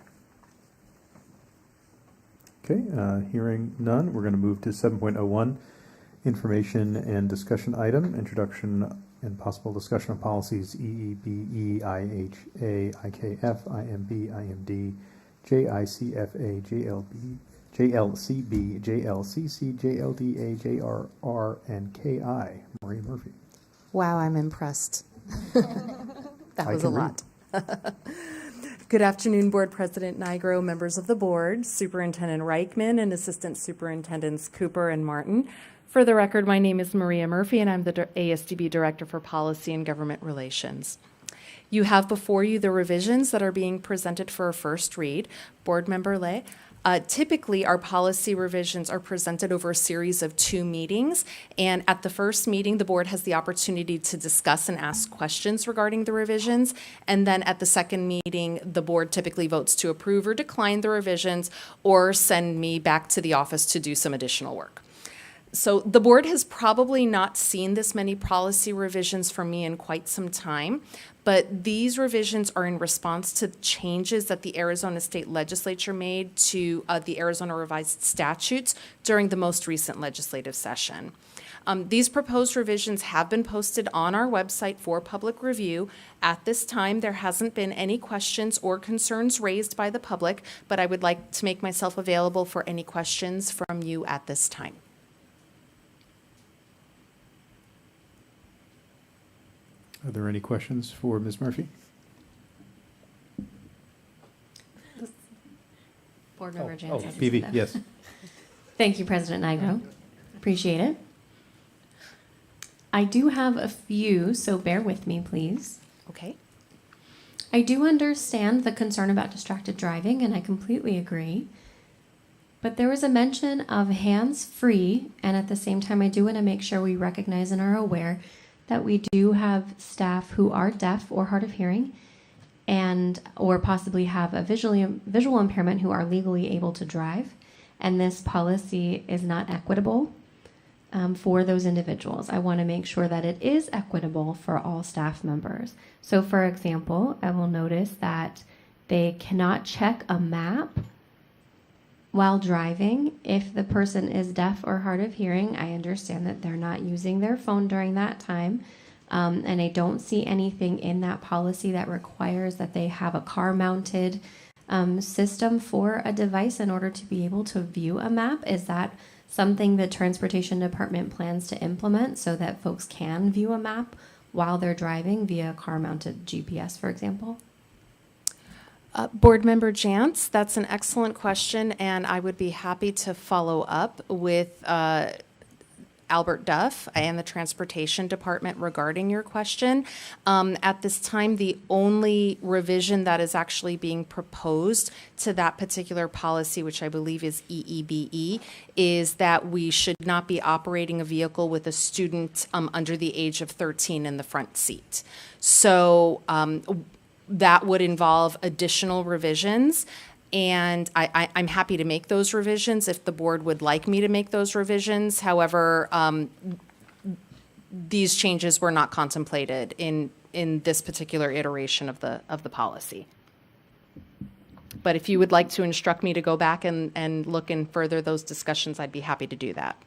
Okay, hearing none, we're going to move to 7.01, information and discussion item, introduction and possible discussion of policies EEBE, IHA, IKF, IMB, IMD, JICFA, JLB, JLCB, JLCC, JLDA, JRR, and KI. Marie Murphy. Wow, I'm impressed. That was a lot. Good afternoon, Board President Nigro, members of the board, Superintendent Reichman, and Assistant Superintendents Cooper and Martin. For the record, my name is Maria Murphy, and I'm the ASDB Director for Policy and Government Relations. You have before you the revisions that are being presented for a first read. Board Member Lay, Typically, our policy revisions are presented over a series of 2 meetings, and at the first meeting, the board has the opportunity to discuss and ask questions regarding the revisions, and then at the second meeting, the board typically votes to approve or decline the revisions or send me back to the office to do some additional work. So the board has probably not seen this many policy revisions from me in quite some time, but these revisions are in response to changes that the Arizona State Legislature made to the Arizona Revised Statutes during the most recent legislative session. These proposed revisions have been posted on our website for public review. At this time, there hasn't been any questions or concerns raised by the public, but I would like to make myself available for any questions from you at this time. Are there any questions for Ms. Murphy? Board Member Jansen. PV, yes. Thank you, President Nigro. Appreciate it. I do have a few, so bear with me, please. Okay. I do understand the concern about distracted driving, and I completely agree. But there was a mention of hands-free, and at the same time, I do want to make sure we recognize and are aware that we do have staff who are deaf or hard of hearing, and or possibly have a visual impairment who are legally able to drive, and this policy is not equitable for those individuals. I want to make sure that it is equitable for all staff members. So, for example, I will notice that they cannot check a map while driving. If the person is deaf or hard of hearing, I understand that they're not using their phone during that time. And I don't see anything in that policy that requires that they have a car-mounted system for a device in order to be able to view a map. Is that something the Transportation Department plans to implement so that folks can view a map while they're driving via car-mounted GPS, for example? Board Member Jantz, that's an excellent question, and I would be happy to follow up with Albert Duff and the Transportation Department regarding your question. At this time, the only revision that is actually being proposed to that particular policy, which I believe is EEBE, is that we should not be operating a vehicle with a student under the age of 13 in the front seat. So that would involve additional revisions, and I'm happy to make those revisions if the board would like me to make those revisions. However, these changes were not contemplated in this particular iteration of the policy. But if you would like to instruct me to go back and look and further those discussions, I'd be happy to do that.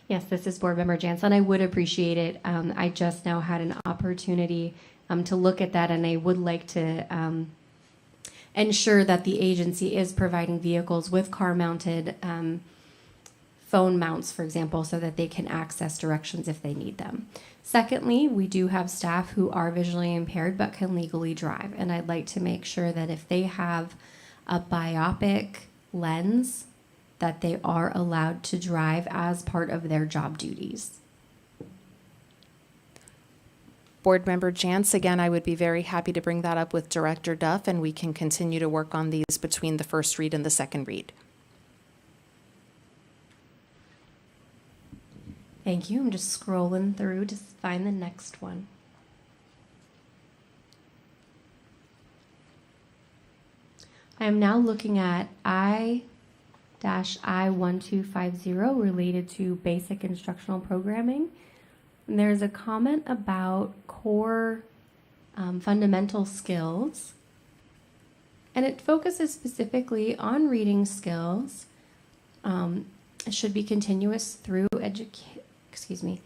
Yes, this is Board Member Jansen. I would appreciate it. I just now had an opportunity to look at that, and I would like to ensure that the agency is providing vehicles with car-mounted phone mounts, for example, so that they can access directions if they need them. Secondly, we do have staff who are visually impaired but can legally drive, and I'd like to make sure that if they have a biopic lens, that they are allowed to drive as part of their job duties. Board Member Jantz, again, I would be very happy to bring that up with Director Duff, and we can continue to work on these between the first read and the second read. Thank you. I'm just scrolling through to find the next one. I am now looking at I-1250 related to basic instructional programming. And there's a comment about core fundamental skills, and it focuses specifically on reading skills. It should be continuous through the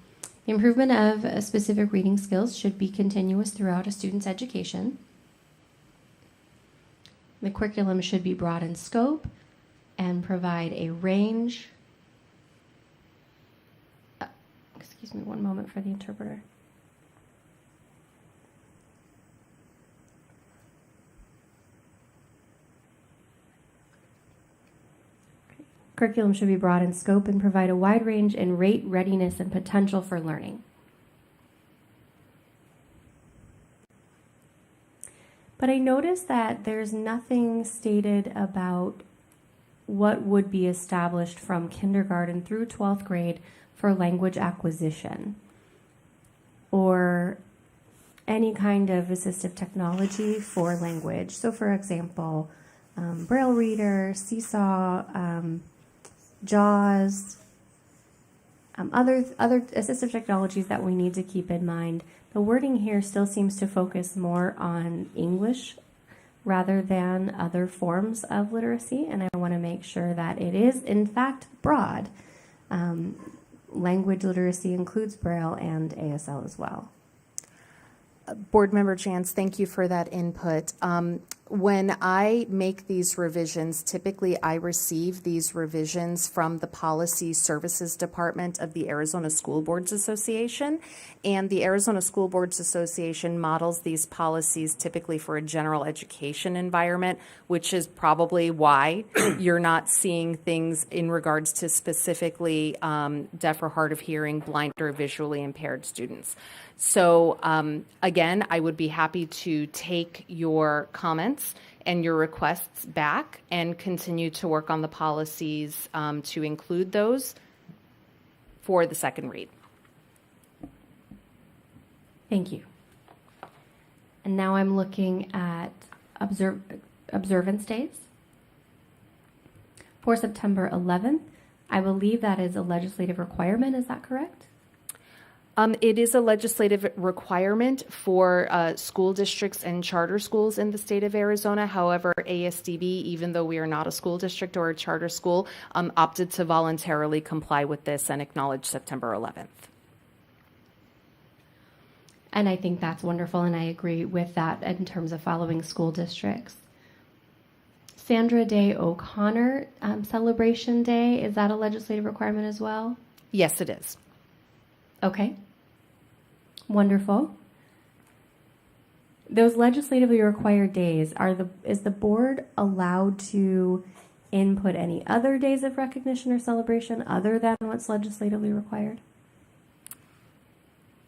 improvement of specific reading skills should be continuous throughout a student's education. The curriculum should be broad in scope and provide a range. Excuse me one moment for the interpreter. Curriculum should be broad in scope and provide a wide range in rate, readiness, and potential for learning. But I noticed that there's nothing stated about what would be established from kindergarten through 12th grade for language acquisition or any kind of assistive technology for language. So, for example, Braille reader, Seesaw, JAWS, other assistive technologies that we need to keep in mind. The wording here still seems to focus more on English rather than other forms of literacy, and I want to make sure that it is, in fact, broad. Language literacy includes Braille and ASL as well. Board Member Jantz, thank you for that input. When I make these revisions, typically I receive these revisions from the Policy Services Department of the Arizona School Boards Association, and the Arizona School Boards Association models these policies typically for a general education environment, which is probably why you're not seeing things in regards to specifically deaf or hard of hearing, blind or visually impaired students. So again, I would be happy to take your comments and your requests back and continue to work on the policies to include those for the second read. Thank you. And now I'm looking at observance days. For September 11th, I believe that is a legislative requirement. Is that correct? It is a legislative requirement for school districts and charter schools in the state of Arizona. However, ASDB, even though we are not a school district or a charter school, opted to voluntarily comply with this and acknowledge September 11th. And I think that's wonderful, and I agree with that in terms of following school districts. Sandra Day O'Connor Celebration Day, is that a legislative requirement as well? Yes, it is. Okay. Wonderful. Those legislatively required days, is the board allowed to input any other days of recognition or celebration other than what's legislatively required?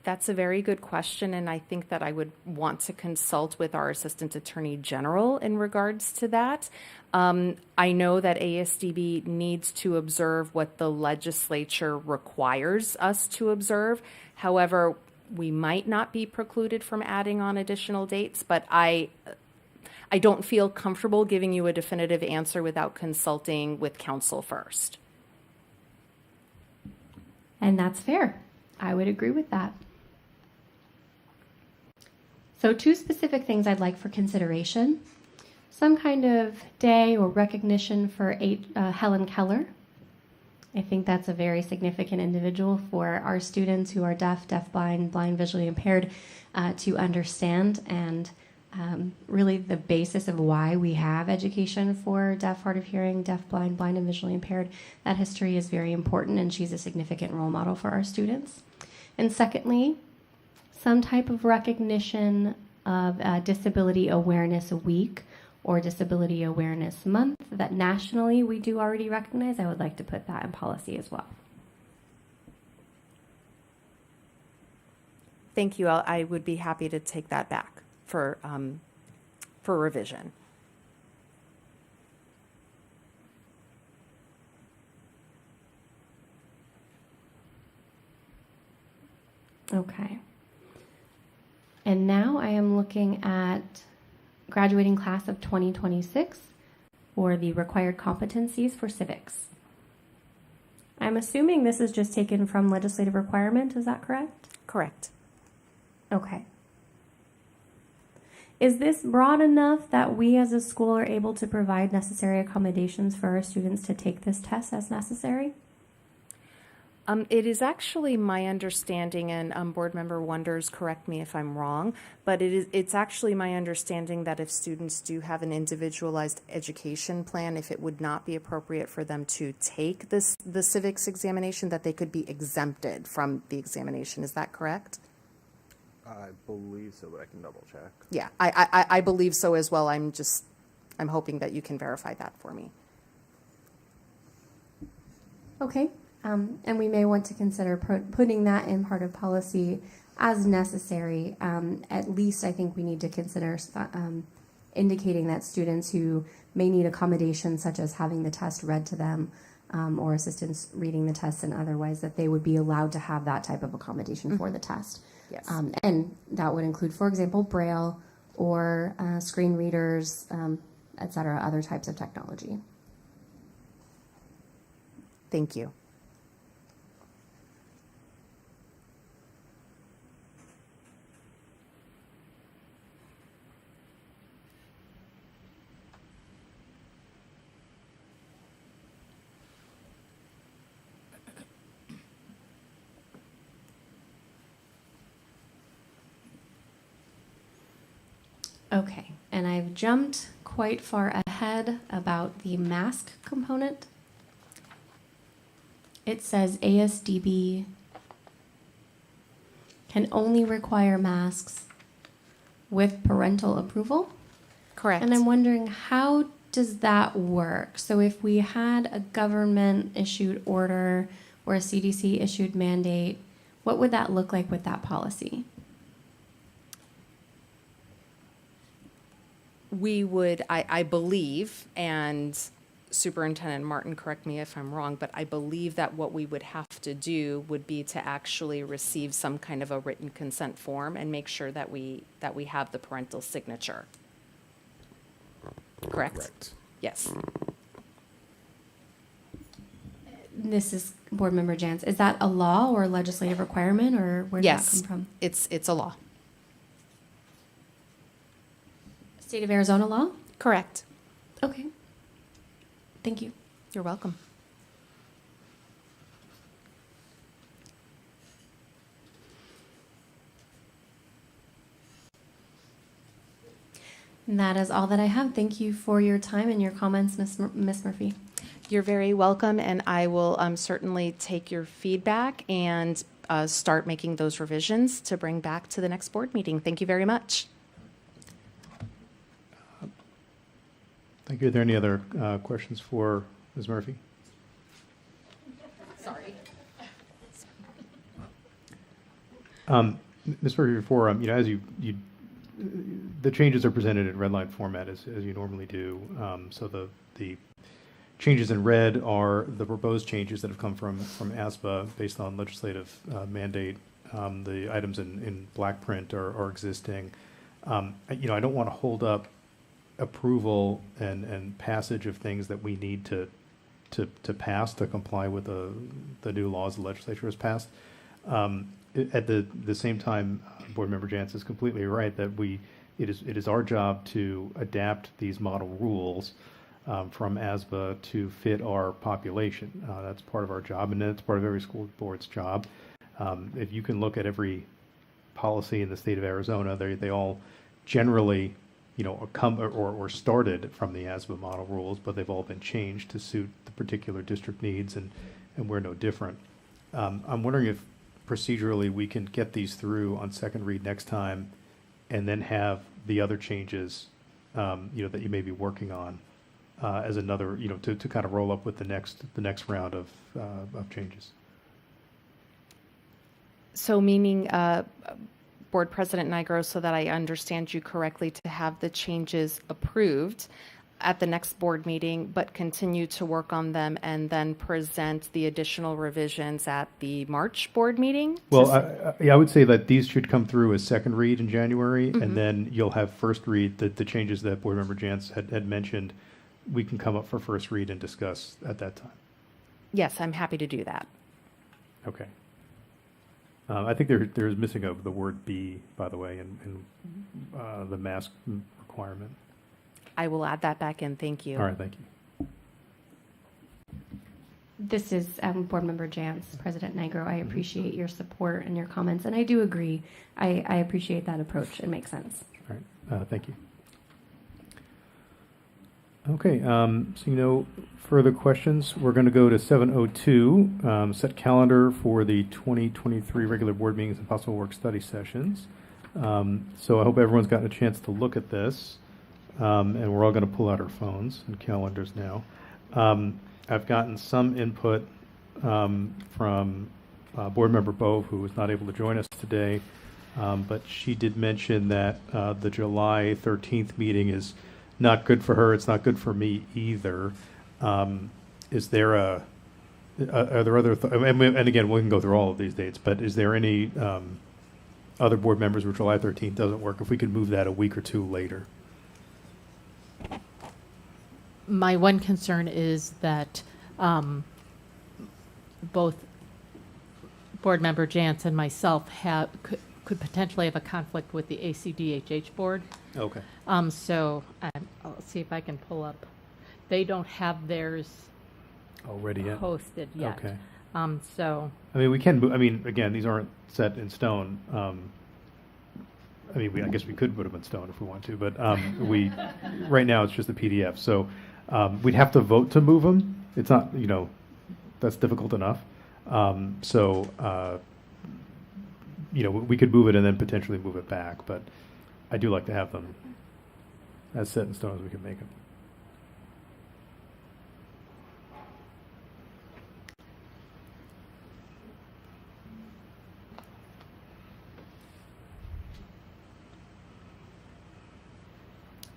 That's a very good question, and I think that I would want to consult with our Assistant Attorney General in regards to that. I know that ASDB needs to observe what the legislature requires us to observe. However, we might not be precluded from adding on additional dates, but I don't feel comfortable giving you a definitive answer without consulting with counsel first. And that's fair. I would agree with that. So 2 specific things I'd like for consideration. Some kind of day or recognition for Helen Keller. I think that's a very significant individual for our students who are deaf, deafblind, blind, visually impaired to understand, and really the basis of why we have education for deaf, hard of hearing, deafblind, blind, and visually impaired. That history is very important, and she's a significant role model for our students. And secondly, some type of recognition of Disability Awareness Week or Disability Awareness Month that nationally we do already recognize. I would like to put that in policy as well. Thank you. I would be happy to take that back for revision. Okay. And now I am looking at graduating class of 2026 or the required competencies for civics. I'm assuming this is just taken from legislative requirement, is that correct? Correct. Okay. Is this broad enough that we as a school are able to provide necessary accommodations for our students to take this test as necessary? It is actually my understanding, and Board Member Wonders, correct me if I'm wrong, but it's actually my understanding that if students do have an individualized education plan, if it would not be appropriate for them to take the civics examination, that they could be exempted from the examination. Is that correct? I believe so, but I can double check. Yeah, I believe so as well. I'm hoping that you can verify that for me. Okay. And we may want to consider putting that in part of policy as necessary. At least I think we need to consider indicating that students who may need accommodations, such as having the test read to them, or assistance reading the test and otherwise, that they would be allowed to have that type of accommodation for the test. Yes. And that would include, for example, Braille or screen readers, et cetera, other types of technology. Thank you. Okay, and I've jumped quite far ahead about the mask component. It says ASDB can only require masks with parental approval. Correct. And I'm wondering, how does that work? So if we had a government issued order or a CDC issued mandate, what would that look like with that policy? We would, I believe, and Superintendent Martin, correct me if I'm wrong, but I believe that what we would have to do would be to actually receive some kind of a written consent form and make sure that we have the parental signature. Correct? Yes. This is Board Member Jantz. Is that a law or a legislative requirement, or where does that come from? It's a law. State of Arizona law? Correct. Okay. Thank you. You're welcome. And that is all that I have. Thank you for your time and your comments, Ms. Murphy. You're very welcome, and I will certainly take your feedback and start making those revisions to bring back to the next board meeting. Thank you very much. Thank you. Are there any other questions for Ms. Murphy? Sorry. Ms. Murphy, before, as the changes are presented in red line format as you normally do. So the changes in red are the proposed changes that have come from ASBA based on legislative mandate. The items in black print are existing. I don't want to hold up approval and passage of things that we need to pass to comply with the new laws the legislature has passed. At the same time, Board Member Jantz is completely right that it is our job to adapt these model rules from ASBA to fit our population. That's part of our job, and that's part of every school board's job. If you can look at every policy in the state of Arizona, they all generally come or started from the ASBA model rules, but they've all been changed to suit the particular district needs, and we're no different. I'm wondering if procedurally we can get these through on second read next time, and then have the other changes, that you may be working on as another, to kind of roll up with the next round of changes. So meaning, Board President Nigro, so that I understand you correctly, to have the changes approved at the next board meeting, but continue to work on them and then present the additional revisions at the March board meeting? Well, I would say that these should come through as second read in January, Mm-hmm. and then you'll have first read, the changes that Board Member Jantz had mentioned, we can come up for first read and discuss at that time. Yes, I'm happy to do that. Okay. I think there's missing of the word "be," by the way, in the mask requirement. I will add that back in. Thank you. All right, thank you. This is Board Member Jantz, President Nigro. I appreciate your support and your comments, and I do agree. I appreciate that approach. It makes sense. All right, thank you. Okay, so further questions. We're going to go to 7:02, set calendar for the 2023 regular board meetings and possible work study sessions. So I hope everyone's gotten a chance to look at this, and we're all going to pull out our phones and calendars now. I've gotten some input from Board Member Bove, who was not able to join us today, But she did mention that the July 13th meeting is not good for her. It's not good for me either. Is there are there other, and again, we can go through all of these dates, but is there any other board members where July 13th doesn't work? If we could move that a week or two later. My one concern is that both Board Member Jantz and myself could potentially have a conflict with the ACDHH board. Okay. So I'll see if I can pull up. They don't have theirs Already yet? posted yet. Okay. So I mean, we can, I mean, again, these aren't set in stone. I mean, I guess we could put them in stone if we want to, but right now it's just a PDF. So we'd have to vote to move them. It's not, that's difficult enough. We could move it and then potentially move it back, but I do like to have them as set in stone as we can make them.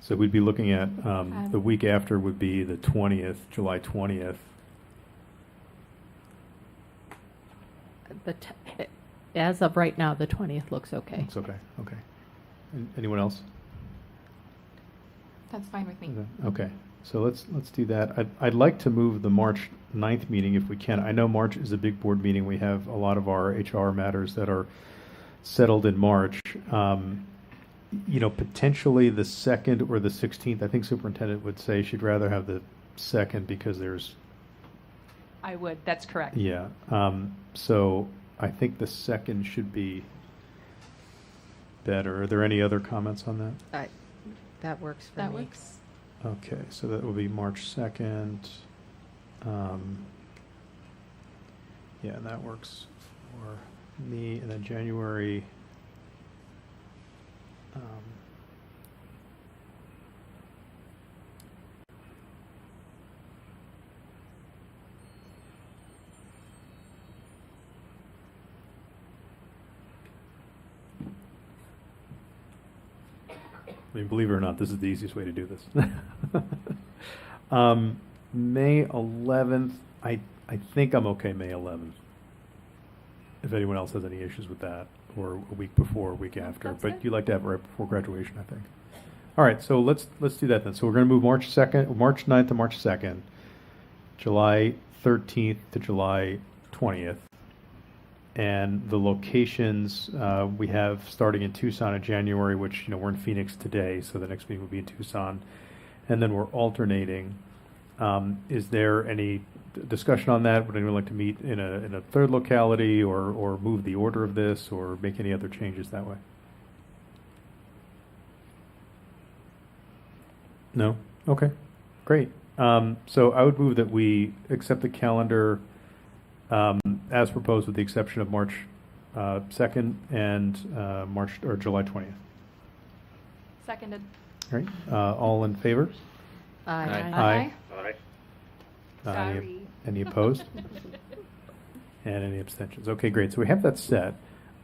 So we'd be looking at, the week after would be the 20th, July 20th. As of right now, the 20th looks okay. It's okay, okay. Anyone else? That's fine with me. Okay, so let's do that. I'd like to move the March 9th meeting if we can. I know March is a big board meeting. We have a lot of our HR matters that are settled in March. Potentially the 2nd or the 16th. I think Superintendent would say she'd rather have the 2nd because there's... I would, that's correct. Yeah, so I think the 2nd should be better. Are there any other comments on that? That works for me. That works. Okay, so that will be March 2nd. Yeah, and that works for me. And then January... I mean, believe it or not, this is the easiest way to do this. May 11th, I think I'm okay May 11th. If anyone else has any issues with that, or a week before, a week after. That's But good. you like to have it right before graduation, I think. All right, so let's do that then. So we're going to move March 9th to March 2nd, July 13th to July 20th. And the locations we have starting in Tucson in January, which, we're in Phoenix today, so the next meeting will be in Tucson. And then we're alternating. Is there any discussion on that? Would anyone like to meet in a third locality or move the order of this or make any other changes that way? No? Okay, great. So I would move that we accept the calendar as proposed with the exception of March 2nd and July 20th. Seconded. All right, all in favor? Aye. Aye. Sorry. Any opposed? And any abstentions? Okay, great. So we have that set.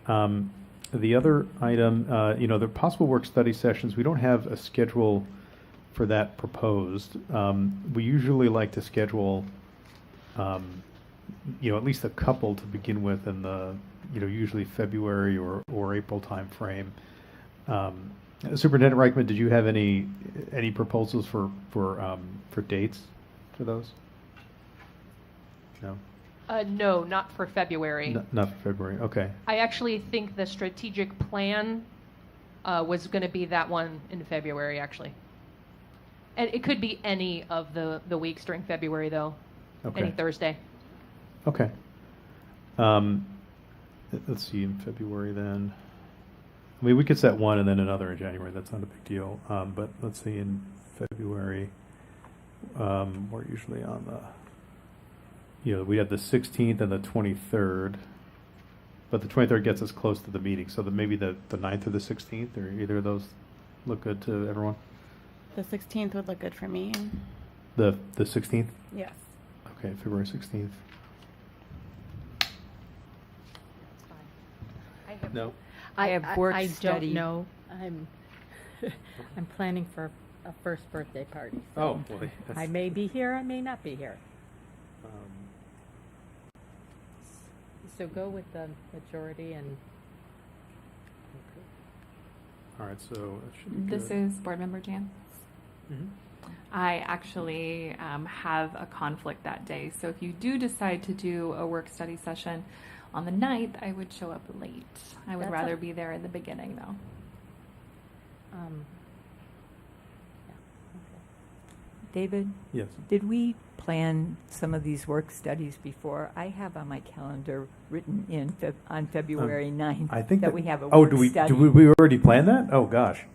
The other item, the possible work study sessions, we don't have a schedule for that proposed. We usually like to schedule, at least a couple to begin with in the, usually February or April time frame. Superintendent Reichman, did you have any proposals for dates for those? No? No, not for February. Not for February, okay. I actually think the strategic plan was going to be that one in February, actually. And it could be any of the weeks during February, though. Okay. Any Thursday. Okay. Let's see, in February then. I mean, we could set one and then another in January. That's not a big deal. But let's see, in February, we're usually on we have the 16th and the 23rd. But the 23rd gets us close to the meeting. So maybe the 9th or the 16th, or either of those look good to everyone? The 16th would look good for me. The 16th? Yes. Okay, February 16th. I have, No? I have work I study. don't know. I'm planning for a first birthday party. So Oh, boy. I may be here, I may not be here. So go with the majority and. All right, so that should be This good. is Board Member Jans. Mhm. I actually have a conflict that day, so if you do decide to do a work study session on the 9th, I would show up late. I would That's rather a- be there in the beginning, though. David, Yes. did we plan some of these work studies before? I have on my calendar written in on February 9th I think that we have a oh, work do we study. do we already plan that? Oh gosh.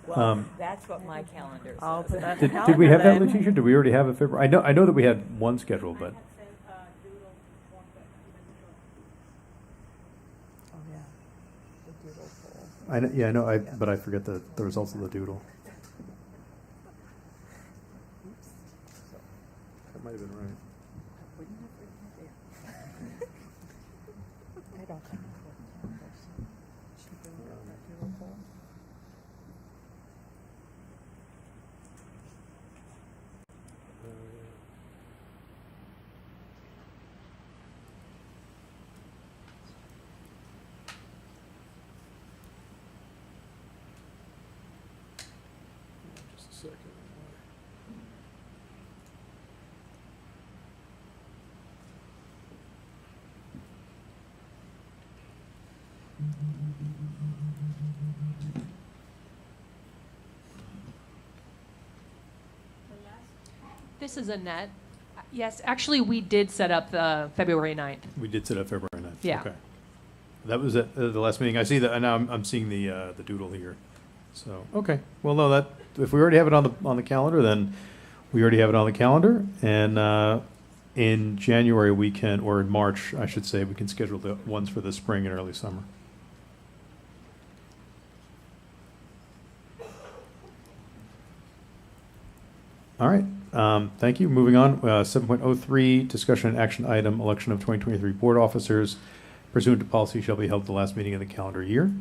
Well, that's what my calendar says. Did we have that, Letitia? Did we already have a February? I know that we had one scheduled, but Oh, yeah. The doodle poll. I know but I forget the results of the doodle. That might have been right. I don't think it's what calendar says. Should we look at that doodle poll? Just a second. This is Annette. Yes, actually, we did set up the February 9th. We did set up February 9th. Yeah. Okay. That was at the last meeting. I see that, and now I'm seeing the doodle here. So, okay. Well, no, that, if we already have it on the calendar, then we already have it on the calendar. And in January, we can, or in March, I should say, we can schedule the ones for the spring and early summer. All right. Thank you. Moving on, 7.03, discussion and action item, election of 2023 board officers pursuant to policy shall be held at the last meeting of the calendar year.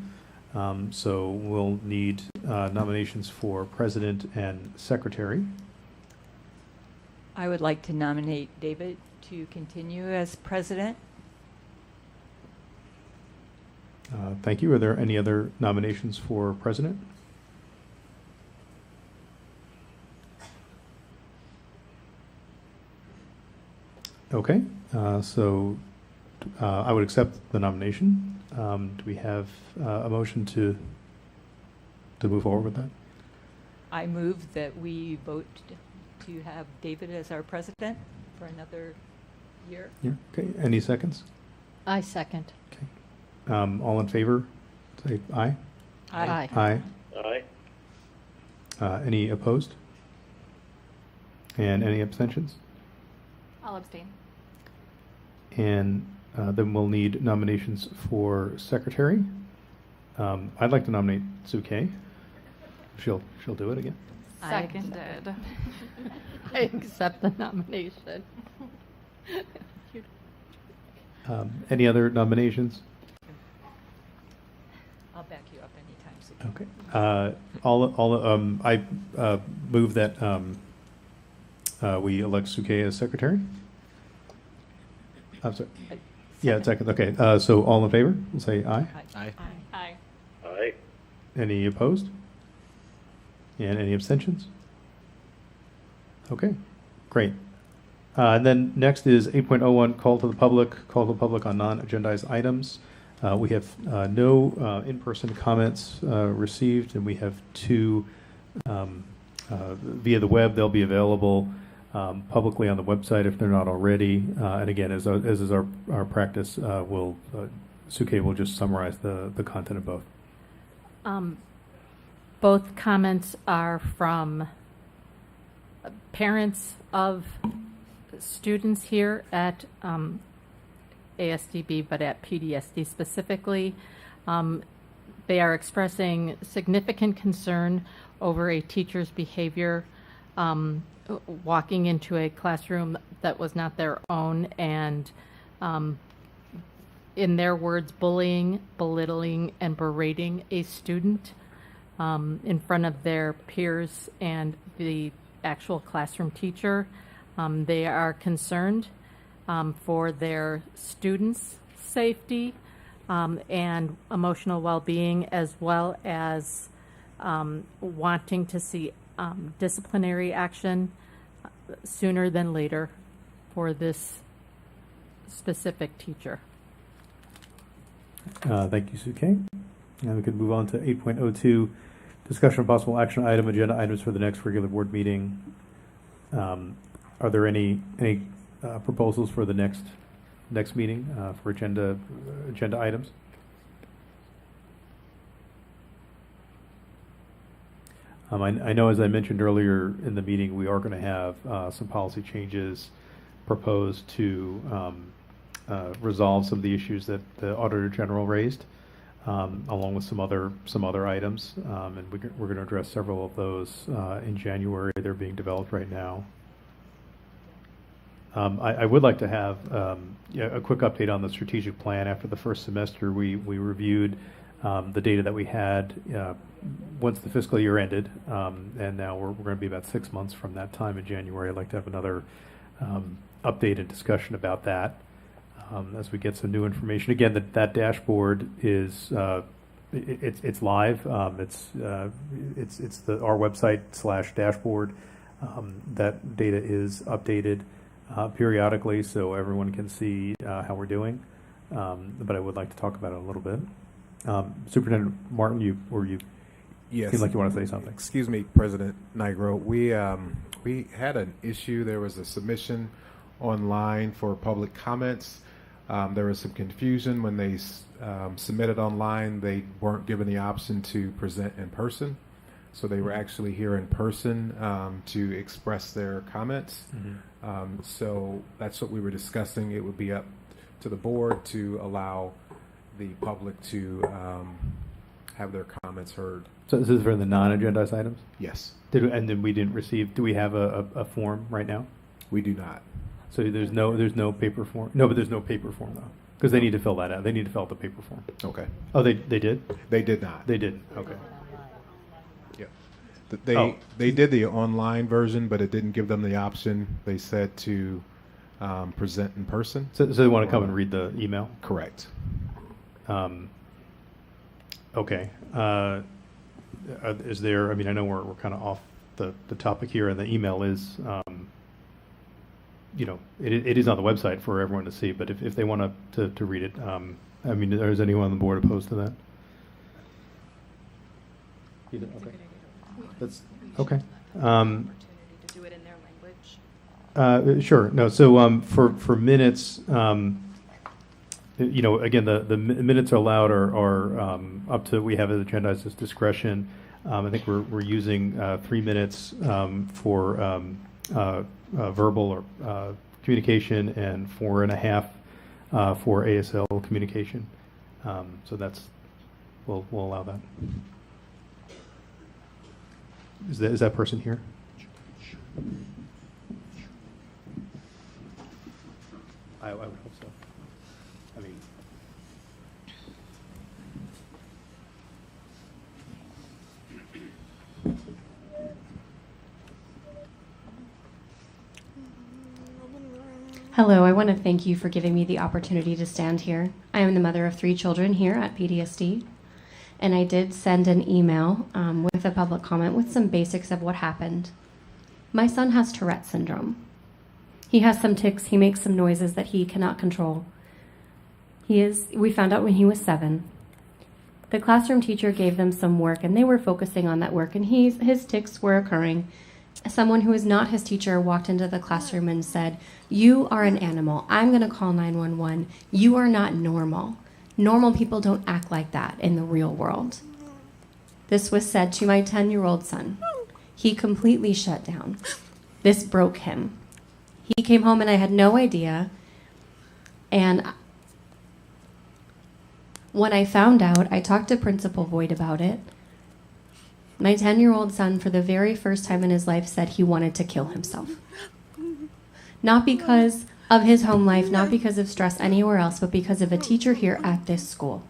So we'll need nominations for president and secretary. I would like to nominate David to continue as president. Thank you. Are there any other nominations for president? Okay, so I would accept the nomination. Do we have a motion to move forward with that? I move that we vote to have David as our president for another year. Yeah. Okay. Any seconds? I second. All in favor, say aye. Aye. Aye. Aye. Any opposed? And any abstentions? I'll abstain. And then we'll need nominations for secretary. I'd like to nominate Sue Kay. She'll do it again. Seconded. I accept the nomination. Any other nominations? I'll back you up anytime soon. Okay. I move that we elect Sue Kay as secretary. I'm sorry. Yeah, second. Okay. So all in favor, we'll say aye. Aye. Aye. Aye. Any opposed? And any abstentions? Okay, great. And then next is 8.01, call to the public on non-agendized items. We have no in-person comments received, and we have two via the web. They'll be available publicly on the website if they're not already. And again, as is our practice, Sue Kay will just summarize the content of both. Both comments are from parents of students here at ASDB, but at PDSD specifically. They are expressing significant concern over a teacher's behavior walking into a classroom that was not their own, and in their words, bullying, belittling, and berating a student in front of their peers and the actual classroom teacher. They are concerned for their students' safety and emotional well-being, as well as wanting to see disciplinary action sooner than later for this specific teacher. Thank you, Sue Kay. Now we could move on to 8.02, discussion of possible action item, agenda items for the next regular board meeting. Are there any proposals for the next meeting for agenda items? I know, as I mentioned earlier in the meeting, we are going to have some policy changes proposed to resolve some of the issues that the Auditor General raised, along with some other items, and we're going to address several of those in January. They're being developed right now. I would like to have a quick update on the strategic plan. After the first semester, we reviewed the data that we had once the fiscal year ended, and now we're going to be about 6 months from that time in January. I'd like to have another update and discussion about that as we get some new information. Again, that dashboard is it's live. It's our website /dashboard. That data is updated periodically, so everyone can see how we're doing. But I would like to talk about it a little bit. Superintendent Martin, you Yes. seem like you want to say something. Excuse me, President Nigro. We had an issue. There was a submission online for public comments. There was some confusion when they submitted online. They weren't given the option to present in person, so they were actually here in person to express their comments. Mm-hmm. So that's what we were discussing. It would be up to the board to allow the public to have their comments heard. So this is for the non-agendized items? Yes. And then we didn't receive. Do we have a form right now? We do not. So there's no paper form. No, but there's no paper form though, because they need to fill that out. They need to fill out the paper form. Okay. Oh, they did. They did not. They did. Okay. Yeah. They did the online version, but it didn't give them the option. They said to present in person. So they want to come and read the email? Correct. Okay. Is there? I mean, I know we're kind of off the topic here, and the email is, it is on the website for everyone to see. But if they want to read it, I mean, is anyone on the board opposed to that? Okay. That's okay. To do it in their language. Sure. No. So for minutes, again, the minutes allowed are up to, we have it agendized as discretion. I think we're using 3 minutes for verbal or communication, and 4.5 for ASL communication. So we'll allow that. Is that person here? I would hope so. I mean, Hello, I want to thank you for giving me the opportunity to stand here. I am the mother of 3 children here at PDSD, and I did send an email with a public comment with some basics of what happened. My son has Tourette syndrome. He has some tics. He makes some noises that he cannot control. We found out when he was 7. The classroom teacher gave them some work, and they were focusing on that work, and his tics were occurring. Someone who is not his teacher walked into the classroom and said, "You are an animal. I'm going to call 911. You are not normal. Normal people don't act like that in the real world." This was said to my 10-year-old son. He completely shut down. This broke him. He came home and I had no idea. And when I found out, I talked to Principal Voigt about it. My 10-year-old son, for the very first time in his life, said he wanted to kill himself. Not because of his home life, not because of stress anywhere else, but because of a teacher here at this school.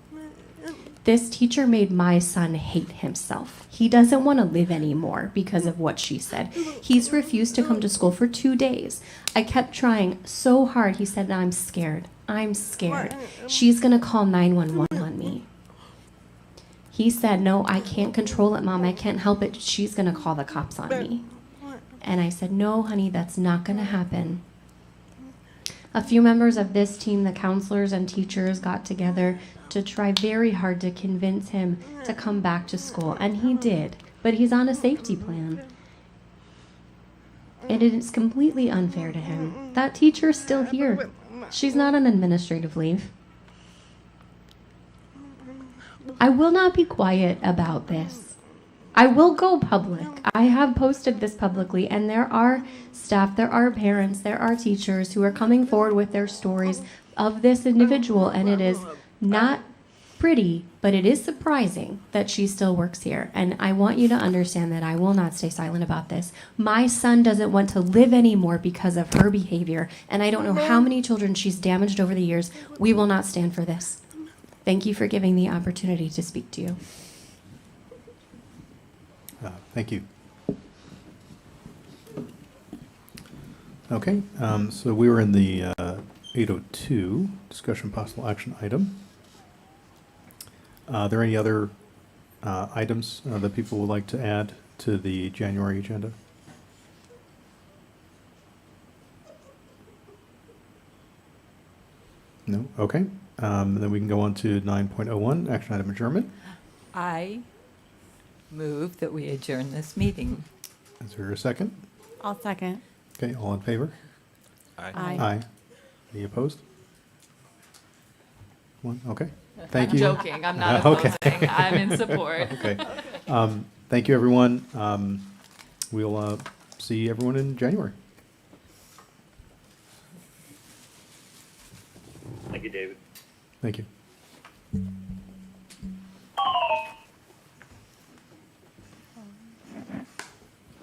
This teacher made my son hate himself. He doesn't want to live anymore because of what she said. He's refused to come to school for 2 days. I kept trying so hard. He said, I'm scared. I'm scared. She's going to call 911 on me. He said, no, I can't control it, Mom. I can't help it. She's going to call the cops on me. And I said, no, honey, that's not going to happen. A few members of this team, the counselors and teachers, got together to try very hard to convince him to come back to school. And he did, but he's on a safety plan. And it is completely unfair to him. That teacher is still here. She's not on administrative leave. I will not be quiet about this. I will go public. I have posted this publicly, and there are staff, there are parents, there are teachers who are coming forward with their stories of this individual, and it is not pretty, but it is surprising that she still works here. And I want you to understand that I will not stay silent about this. My son doesn't want to live anymore because of her behavior, and I don't know how many children she's damaged over the years. We will not stand for this. Thank you for giving the opportunity to speak to you. Thank you. Okay, so we were in the 802 discussion possible action item. Are there any other items that people would like to add to the January agenda? No? Okay. Then we can go on to 9.01, action item adjournment. I move that we adjourn this meeting. Is there a second? I'll second. Okay, all in favor? Aye. Aye. Any opposed? One, okay. Thank I'm you. joking. I'm not Okay. opposing. I'm in support. Okay. Thank you, everyone. We'll see everyone in January. Thank you, David. Thank you.